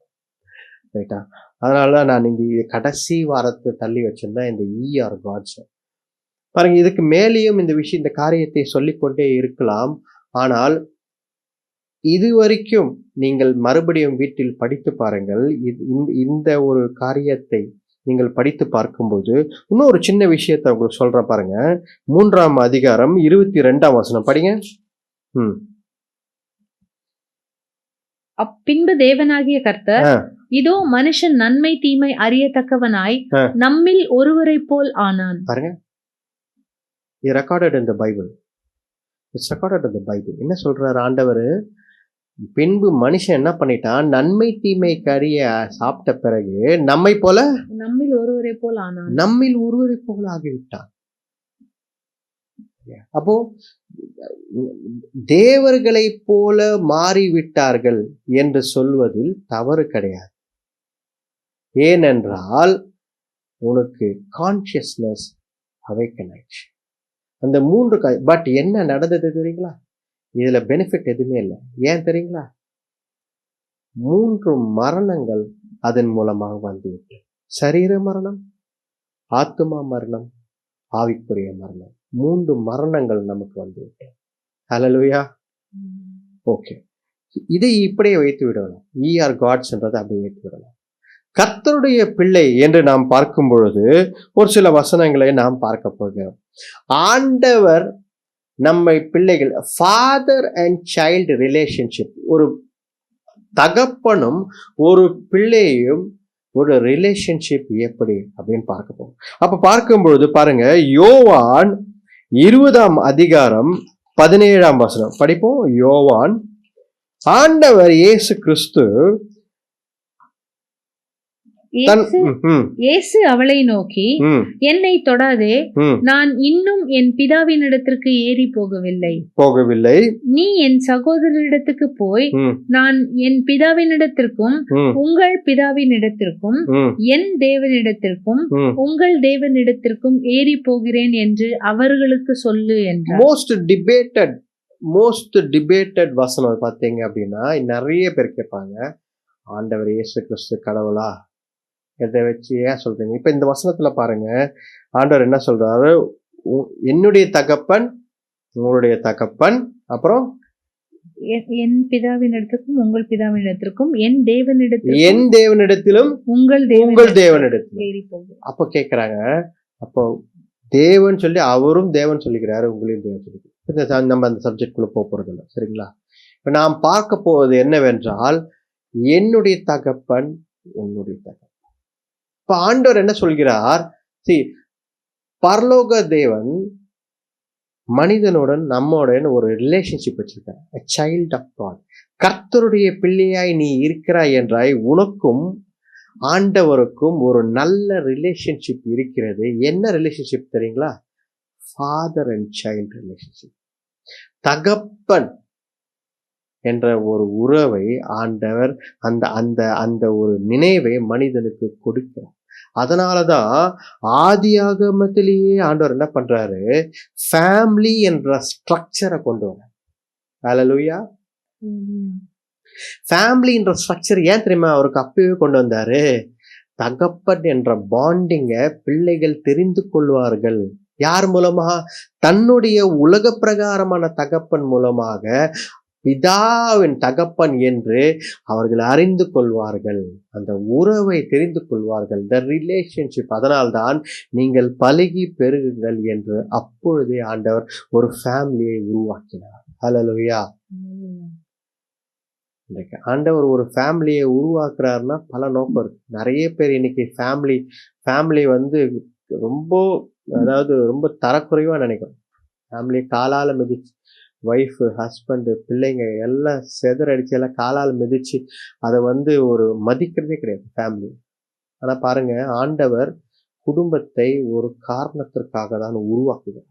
ரைட்டா? அதனால தான் நான் இந்த கடைசி வாரத்தை தள்ளி வச்சிருந்தேன் இந்த ER காட்ஸ். பாருங்க, இதுக்கு மேலேயும் இந்த காரியத்தை சொல்லிக்கொண்டே இருக்கலாம். ஆனால் இதுவரைக்கும் நீங்கள் மறுபடியும் வீட்டில் படித்து பாருங்கள். இந்த ஒரு காரியத்தை நீங்கள் படித்து பார்க்கும்போது இன்னும் ஒரு சின்ன விஷயத்தை உங்களுக்கு சொல்றேன் பாருங்க. 3ஆம் அதிகாரம் 22ஆம் வசனம் படிங்க. பின்பு தேவனாகிய கர்த்தர், இதோ மனுஷன் நன்மை தீமை அறியத்தக்கவனாய் நம்மில் ஒருவரை போல் ஆனான். பாருங்க, இது recorded in the Bible. It's recorded in the Bible. என்ன சொல்றாரு ஆண்டவர்? பின்பு மனுஷன் என்ன பண்ணிட்டான், நன்மை தீமை கறிய சாப்பிட்ட பிறகு நம்மை போல நம்மில் ஒருவரை போல் ஆனான். நம்மில் ஒருவரை போல ஆகிவிட்டான். அப்போ தேவர்களை போல மாறிவிட்டார்கள் என்று சொல்வதில் தவறு கிடையாது. ஏனென்றால் உனக்கு கான்சியஸ்னஸ் அவேக்கன் ஆயிடுச்சு. அந்த 3 பட் என்ன நடந்தது தெரியுங்களா? இதுல பெனிஃபிட் எதுவுமே இல்லை. ஏன் தெரியுங்களா? 3 மரணங்கள் அதன் மூலமாக வந்துவிட்டு, சரீர மரணம், ஆத்துமா மரணம், ஆவிக்குரிய மரணம், 3 மரணங்கள் நமக்கு வந்துவிட்டு. ஹல்லேலூயா. ஓகே, இதை இப்படியே வைத்து விடலாம். we are gods என்றதை அப்படியே வைத்து விடலாம். கர்த்தருடைய பிள்ளை என்று நாம் பார்க்கும் பொழுது ஒரு சில வசனங்களை நாம் பார்க்க போகிறோம். ஆண்டவர் நம்மை பிள்ளைகள், ஃபாதர் அண்ட் சைல்டு ரிலேஷன்ஷிப், ஒரு தகப்பனும் ஒரு பிள்ளையும் ஒரு ரிலேஷன்ஷிப் எப்படி அப்படின்னு பார்க்க போறோம். அப்ப பார்க்கும் பொழுது பாருங்க, யோவான் 20ஆம் அதிகாரம் 17ஆம் வசனம் படிப்போம். யோவான், ஆண்டவர் இயேசு கிறிஸ்து இயேசு அவளை நோக்கி, என்னை தொடாதே, நான் இன்னும் என் பிதாவினிடத்திற்கு ஏறி போகவில்லை. நீ என் சகோதரரிடத்துக்கு போய், நான் என் பிதாவினிடத்திற்கும் உங்கள் பிதாவினிடத்திற்கும் என் தேவனிடத்திற்கும் உங்கள் தேவனிடத்திற்கும் ஏறி போகிறேன் என்று அவர்களுக்கு சொல்லு என்றார். மோஸ்ட் டிபேட்டட் வசனம் பார்த்தீங்க அப்படின்னா, நிறைய பேர் கேட்பாங்க, ஆண்டவர் இயேசு கிறிஸ்து கடவுளா, எதை வச்சு ஏன் சொல்றீங்க? இப்ப இந்த வசனத்துல பாருங்க, ஆண்டவர் என்ன சொல்றாரு, என்னுடைய தகப்பன், உங்களுடைய தகப்பன், அப்புறம் என் பிதாவினிடத்திற்கும் உங்கள் பிதாவினிடத்திற்கும் என் தேவனிடத்திலும் உங்கள் தேவனிடத்திலும். அப்ப கேக்குறாங்க, அப்போ தேவன் சொல்லி அவரும் தேவன் சொல்லிக்கிறாரு, உங்களையும் தேவன் சொல்லிக்கிறாரு. நம்ம அந்த சப்ஜெக்ட் குள்ள போறது இல்லை, சரிங்களா? இப்ப நாம் பார்க்க போவது என்னவென்றால், என்னுடைய தகப்பன், உன்னுடைய தகப்பன். இப்ப ஆண்டவர் என்ன சொல்கிறார், பரலோக தேவன் மனிதனுடன் நம்முடன் ஒரு ரிலேஷன்ஷிப் வச்சிருக்கார். a child of God. கர்த்தருடைய பிள்ளையாய் நீ இருக்கிறாய் என்றாய், உனக்கும் ஆண்டவருக்கும் ஒரு நல்ல ரிலேஷன்ஷிப் இருக்கிறது. என்ன ரிலேஷன்ஷிப் தெரியுங்களா? Father and child relationship. தகப்பன் என்ற ஒரு உறவை ஆண்டவர் அந்த அந்த அந்த ஒரு நினைவை மனிதனுக்கு கொடுக்கிறார். அதனாலதான் ஆதியாகமத்திலேயே ஆண்டவர் என்ன பண்றாரு, ஃபேமிலி என்ற ஸ்ட்ரக்சரை கொண்டு வர. ஹல்லேலூயா. ஃபேமிலி என்ற ஸ்ட்ரக்சர் ஏன் தெரியுமா அவருக்கு அப்பவே கொண்டு வந்தாரு? தகப்பன் என்ற பாண்டிங்க பிள்ளைகள் தெரிந்து கொள்வார்கள். யார் மூலமாக? தன்னுடைய உலக பிரகாரமான தகப்பன் மூலமாக பிதாவின் தகப்பன் என்று அவர்கள் அறிந்து கொள்வார்கள், அந்த உறவை தெரிந்து கொள்வார்கள், த ரிலேஷன்ஷிப். அதனால்தான் நீங்கள் பலுகி பெருகுங்கள் என்று அப்பொழுதே ஆண்டவர் ஒரு ஃபேமிலியை உருவாக்கினார். ஹல்லேலூயா. இன்னைக்கு ஆண்டவர் ஒரு ஃபேமிலியை உருவாக்குறாருன்னா பல நோக்கம் இருக்கு. நிறைய பேர் இன்னைக்கு ஃபேமிலி வந்து ரொம்ப, அதாவது ரொம்ப தரக்குறைவா நினைக்கும். ஃபேமிலி காலால மிதிச்சு, ஒய்ஃப், ஹஸ்பண்டு, பிள்ளைங்க எல்லாம் செதறடிச்சு எல்லாம் காலால் மிதிச்சு அதை வந்து ஒரு மதிக்கிறதே கிடையாது ஃபேமிலி. ஆனா பாருங்க, ஆண்டவர் குடும்பத்தை ஒரு காரணத்திற்காக தான் உருவாக்குகிறார்.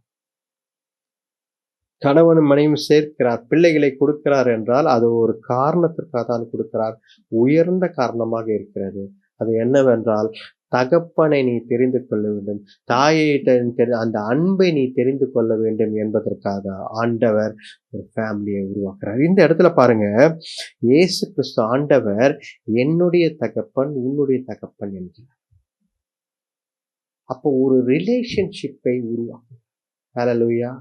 கணவனும் மனைவியும் சேர்க்கிறார், பிள்ளைகளை கொடுக்கிறார் என்றால் அது ஒரு காரணத்திற்காக தான் கொடுக்கிறார். உயர்ந்த காரணமாக இருக்கிறது. அது என்னவென்றால், தகப்பனை நீ தெரிந்து கொள்ள வேண்டும், தாயை அந்த அன்பை நீ தெரிந்து கொள்ள வேண்டும் என்பதற்காக ஆண்டவர் ஒரு ஃபேமிலியை உருவாக்குறார். இந்த இடத்துல பாருங்க, இயேசு கிறிஸ்து ஆண்டவர் என்னுடைய தகப்பன், உன்னுடைய தகப்பன் என்கிறார். அப்போ ஒரு ரிலேஷன்ஷிப்பை உருவாக்குறார். ஹல்லேலூயா.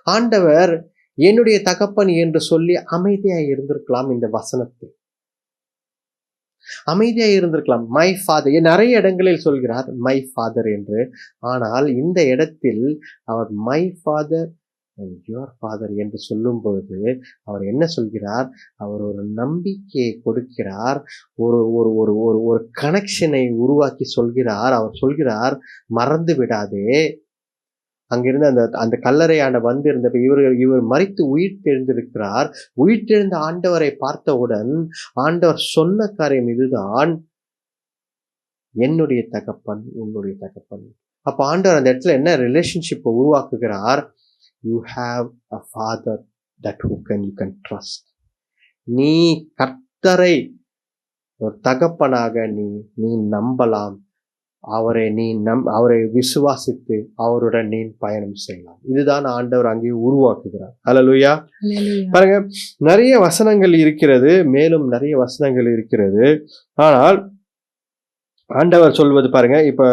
ஆண்டவர் என்னுடைய தகப்பன் என்று சொல்லி அமைதியாக இருந்திருக்கலாம். இந்த வசனத்தில் அமைதியாக இருந்திருக்கலாம். மை ஃபாதர், நிறைய இடங்களில் சொல்கிறார் மை ஃபாதர் என்று. ஆனால் இந்த இடத்தில் அவர் my father and your father என்று சொல்லும் பொழுது அவர் என்ன சொல்கிறார்? அவர் ஒரு நம்பிக்கையை கொடுக்கிறார், ஒரு ஒரு ஒரு ஒரு ஒரு கனெக்ஷனை உருவாக்கி சொல்கிறார். அவர் சொல்கிறார், மறந்து விடாதே, அங்கிருந்து அந்த கல்லறையாண்ட வந்திருந்த இவர் மரித்து உயிர் தெழுந்திருக்கிறார். உயிர் தெழுந்த ஆண்டவரை பார்த்தவுடன் ஆண்டவர் சொன்ன காரியம் இதுதான், என்னுடைய தகப்பன் உன்னுடைய தகப்பன். அப்ப ஆண்டவர் அந்த இடத்துல என்ன ரிலேஷன்ஷிப்பை உருவாக்குகிறார்? You have a father that you can trust. நீ கர்த்தரை ஒரு தகப்பனாக நீ நம்பலாம். அவரை விசுவாசித்து அவருடன் நீ பயணம் செய்யலாம். இதுதான் ஆண்டவர் அங்கே உருவாக்குகிறார். ஹல்லேலூயா. பாருங்க, நிறைய வசனங்கள் இருக்கிறது, மேலும் நிறைய வசனங்கள் இருக்கிறது. ஆனால் ஆண்டவர் சொல்வது பாருங்க, இப்ப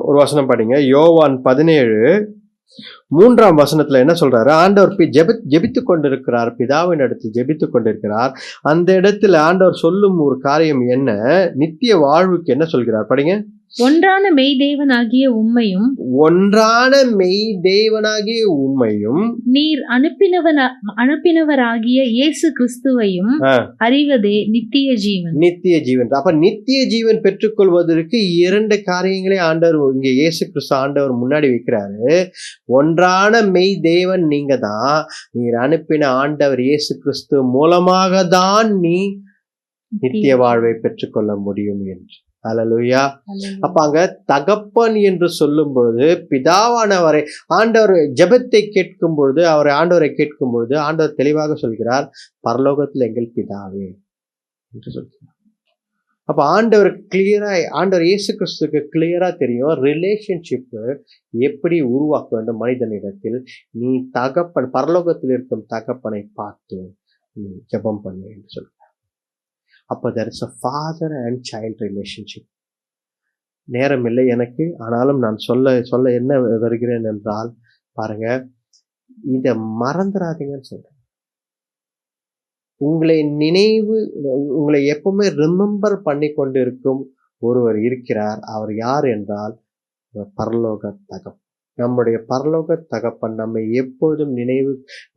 ஒரு வசனம் படிங்க. யோவான் 17:3 என்ன சொல்றாரு? ஆண்டவர் ஜெபித்து கொண்டிருக்கிறார், பிதாவின் இடத்தில் ஜெபித்து கொண்டிருக்கிறார். அந்த இடத்துல ஆண்டவர் சொல்லும் ஒரு காரியம் என்ன? நித்திய வாழ்வுக்கு என்ன சொல்கிறார்? படிங்க. ஒன்றான மெய்தேவனாகிய உம்மையும் நீர் அனுப்பினவராகிய இயேசு கிறிஸ்துவையும் அறிவதே நித்திய ஜீவன். அப்ப நித்திய ஜீவன் பெற்றுக்கொள்வதற்கு 2 காரியங்களே ஆண்டவர் இங்க இயேசு கிறிஸ்து ஆண்டவர் முன்னாடி வைக்கிறாரு. ஒன்றான மெய் தேவன் நீங்க தான், நீர் அனுப்பின ஆண்டவர் இயேசு கிறிஸ்து மூலமாக தான் நீ நித்திய வாழ்வை பெற்றுக்கொள்ள முடியும் என்று. ஹல்லேலூயா. அப்ப அங்க தகப்பன் என்று சொல்லும் பொழுது பிதாவானவரை ஆண்டவர் ஜெபத்தை கேட்கும் பொழுது, ஆண்டவரை கேட்கும் பொழுது ஆண்டவர் தெளிவாக சொல்கிறார், பரலோகத்தில் எங்கள் பிதாவே என்று சொல்கிறார். அப்ப ஆண்டவர் இயேசு கிறிஸ்துக்கு கிளியரா தெரியும் ரிலேஷன்ஷிப் எப்படி உருவாக்க வேண்டும் மனிதனிடத்தில். நீ தகப்பன், பரலோகத்தில் இருக்கும் தகப்பனை பார்த்து நீ ஜெபம் பண்ணு என்று சொல்கிறார். அப்போ there is a father and child relationship. நேரம் இல்லை எனக்கு, ஆனாலும் நான் சொல்ல என்ன வருகிறேன் என்றால், பாருங்க, இத மறந்துடாதீங்கன்னு சொல்றேன். உங்களை எப்பவுமே ரிமெம்பர் பண்ணி கொண்டு இருக்கும் ஒருவர் இருக்கிறார். அவர் யார் என்றால் பரலோக தகப்பன். நம்முடைய பரலோக தகப்பன் நம்மை எப்பொழுதும்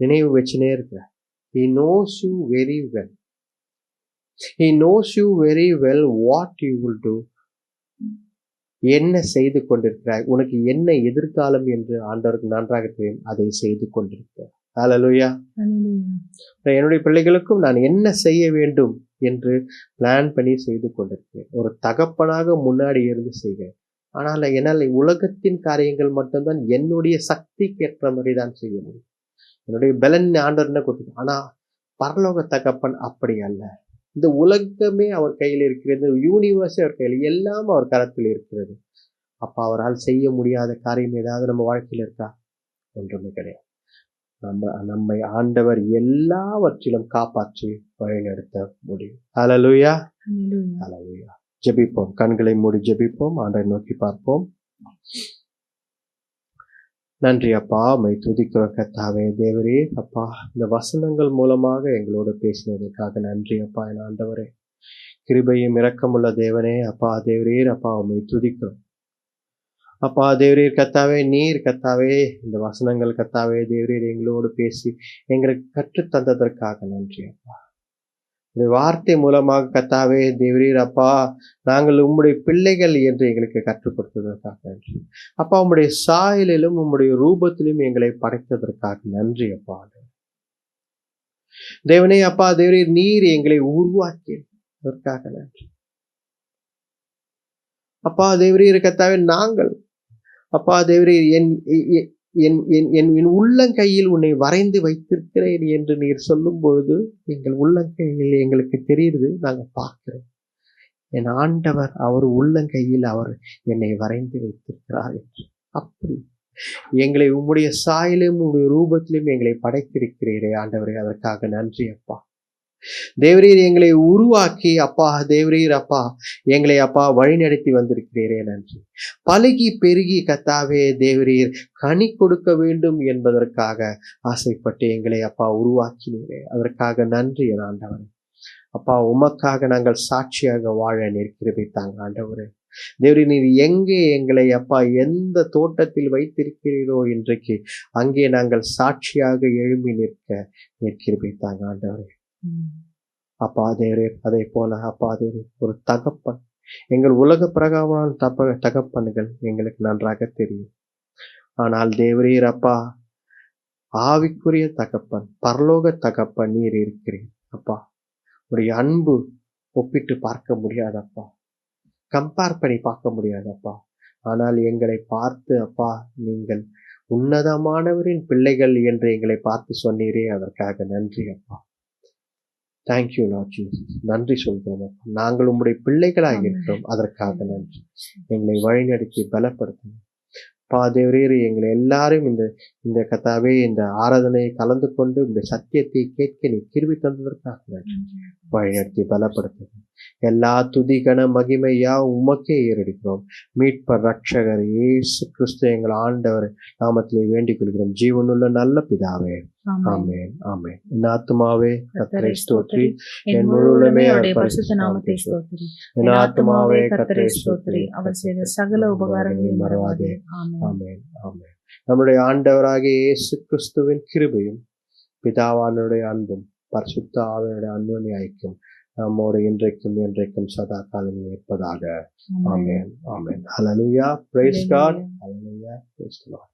நினைவு வச்சுனே இருக்கிறார். He knows you very well. He knows you very well what you will do. என்ன செய்து கொண்டிருக்கிறாய், உனக்கு என்ன எதிர்காலம் என்று ஆண்டவருக்கு நன்றாக தெரியும். அதை செய்து கொண்டிருக்கிறார். ஹல்லேலூயா. என்னுடைய பிள்ளைகளுக்கும் நான் என்ன செய்ய வேண்டும் என்று பிளான் பண்ணி செய்து கொண்டிருக்கிறேன். ஒரு தகப்பனாக முன்னாடி இருந்து செய்கிறேன். ஆனால் என்னால் உலகத்தின் காரியங்கள் மட்டும்தான் என்னுடைய சக்திக்கு ஏற்ற மாதிரி தான் செய்ய முடியும். என்னுடைய பலன் ஆண்டவர் என்ன கொடுத்து, ஆனா பரலோக தகப்பன் அப்படி அல்ல. இந்த உலகமே அவர் கையில் இருக்கிறது, யூனிவர்ஸே அவர் கையில், எல்லாம் அவர் கரத்தில் இருக்கிறது. அப்ப அவரால் செய்ய முடியாத காரியம் ஏதாவது நம்ம வாழ்க்கையில் இருக்கா? ஒன்றுமே கிடையாது. நம்மை ஆண்டவர் எல்லாவற்றிலும் காப்பாற்றி வழிநடத்த முடியும். ஹல்லேலூயா. ஹல்லேலூயா. ஜெபிப்போம். கண்களை மூடி ஜெபிப்போம். ஆண்டவரை நோக்கி பார்ப்போம். நன்றி அப்பா, உம்மை துதிக்கிறோம் கர்த்தாவே. தேவரே அப்பா, இந்த வசனங்கள் மூலமாக எங்களோட பேசினதுக்காக நன்றி அப்பா. என் ஆண்டவரே, கிருபையும் இரக்கமுள்ள தேவனே அப்பா, தேவரீர் அப்பா, உம்மை துதிக்கிறோம் அப்பா. தேவரீர் கர்த்தாவே, நீர் கர்த்தாவே இந்த வசனங்கள் கர்த்தாவே தேவரீர் எங்களோடு பேசி எங்களுக்கு கற்றுத்தந்ததற்காக நன்றி அப்பா. இந்த வார்த்தை மூலமாக கர்த்தாவே தேவரீர் அப்பா, நாங்கள் உம்முடைய பிள்ளைகள் என்று எங்களுக்கு கற்றுக் கொடுத்ததற்காக நன்றி அப்பா. உம்முடைய சாயலிலும் உம்முடைய ரூபத்திலும் எங்களை படைத்ததற்காக நன்றி அப்பா. தேவனே அப்பா, தேவரீர் நீர் எங்களை உருவாக்கியதற்காக நன்றி அப்பா. தேவரீர் கர்த்தாவே, நாங்கள் அப்பா தேவரீர் என் உள்ளங்கையில் உன்னை வரைந்து வைத்திருக்கிறேன் என்று நீர் சொல்லும் பொழுது எங்கள் உள்ளங்கையில் எங்களுக்கு தெரியுது, நாங்க பார்க்கிறோம். என் ஆண்டவர் அவர் உள்ளங்கையில் அவர் என்னை வரைந்து வைத்திருக்கிறார் என்று. அப்படி எங்களை உம்முடைய சாயலும் உம்முடைய ரூபத்திலும் எங்களை படைத்திருக்கிறீரே ஆண்டவரே, அதற்காக நன்றி அப்பா. தேவரீர் எங்களை உருவாக்கி அப்பா, தேவரீர் அப்பா எங்களை அப்பா வழிநடத்தி வந்திருக்கிறீரே நன்றி. பலுகி பெருகி கர்த்தாவே தேவரீர் கனி கொடுக்க வேண்டும் என்பதற்காக ஆசைப்பட்டு எங்களை அப்பா உருவாக்கினீரே, அதற்காக நன்றி என் ஆண்டவரே. அப்பா, உமக்காக நாங்கள் சாட்சியாக வாழ நீர் கிருபை தாங்க ஆண்டவரே. தேவரீர் நீர் எங்கே எங்களை அப்பா எந்த தோட்டத்தில் வைத்திருக்கிறீரோ இன்றைக்கு அங்கே நாங்கள் சாட்சியாக எழும்பி நிற்க நீர் கிருபை தாங்க ஆண்டவரே. அப்பா தேவரீர் அதே போல அப்பா தேவரீர் ஒரு தகப்பன், எங்கள் உலக பிரகாரமான தகப்பன்கள் எங்களுக்கு நன்றாக தெரியும். ஆனால் தேவரீர் அப்பா ஆவிக்குரிய தகப்பன், பரலோக தகப்பன் நீர் இருக்கிறீர் அப்பா. உடைய அன்பு ஒப்பிட்டு பார்க்க முடியாதப்பா, கம்பேர் பண்ணி பார்க்க முடியாதப்பா. ஆனால் எங்களை பார்த்து அப்பா நீங்கள் உன்னதமானவரின் பிள்ளைகள் என்று எங்களை பார்த்து சொன்னீரே, அதற்காக நன்றி அப்பா. Thank you Lord Jesus. நன்றி சொல்கிறோம் அப்பா. நாங்கள் உங்களுடைய பிள்ளைகளாக இருக்கிறோம், அதற்காக நன்றி. எங்களை வழிநடத்தி பலப்படுத்தும் தேவரீர். எங்களை எல்லாரும் இந்த கத்தாவே இந்த ஆராதனையை கலந்து கொண்டு இந்த சத்தியத்தை கேட்க நீ கிருபை தந்ததற்காக நன்றி. வழிநடத்தி பலப்படுத்தும். எல்லா துதி கன மகிமையா உமக்கே ஏறெடுக்கிறோம். மீட்பர் ரட்சகர் இயேசு கிறிஸ்து எங்கள் ஆண்டவர் நாமத்திலே வேண்டிக் கொள்கிறோம், ஜீவனுள்ள நல்ல பிதாவே. ஆமென், ஆமென். என் ஆத்துமாவே கர்த்தரை ஸ்தோத்திரி, என் முழு உள்ளமே அவருடைய பரிசுத்த நாமத்தை ஸ்தோத்திரி. என் ஆத்துமாவே கர்த்தரை ஸ்தோத்திரி, அவர் செய்த சகல உபகாரங்களையும் மறவாதே. ஆமென், ஆமென். நம்முடைய ஆண்டவராகிய இயேசு கிறிஸ்துவின் கிருபையும் பிதாவானுடைய அன்பும் பரிசுத்த ஆவியானுடைய அன்யோன்ய ஐக்கியம் நம்மோடு இன்றைக்கும் என்றைக்கும் சதா காலம் இருப்பதாக. ஆமென், ஆமென். ஹல்லேலூயா. Praise God. Hallelujah. Praise the Lord.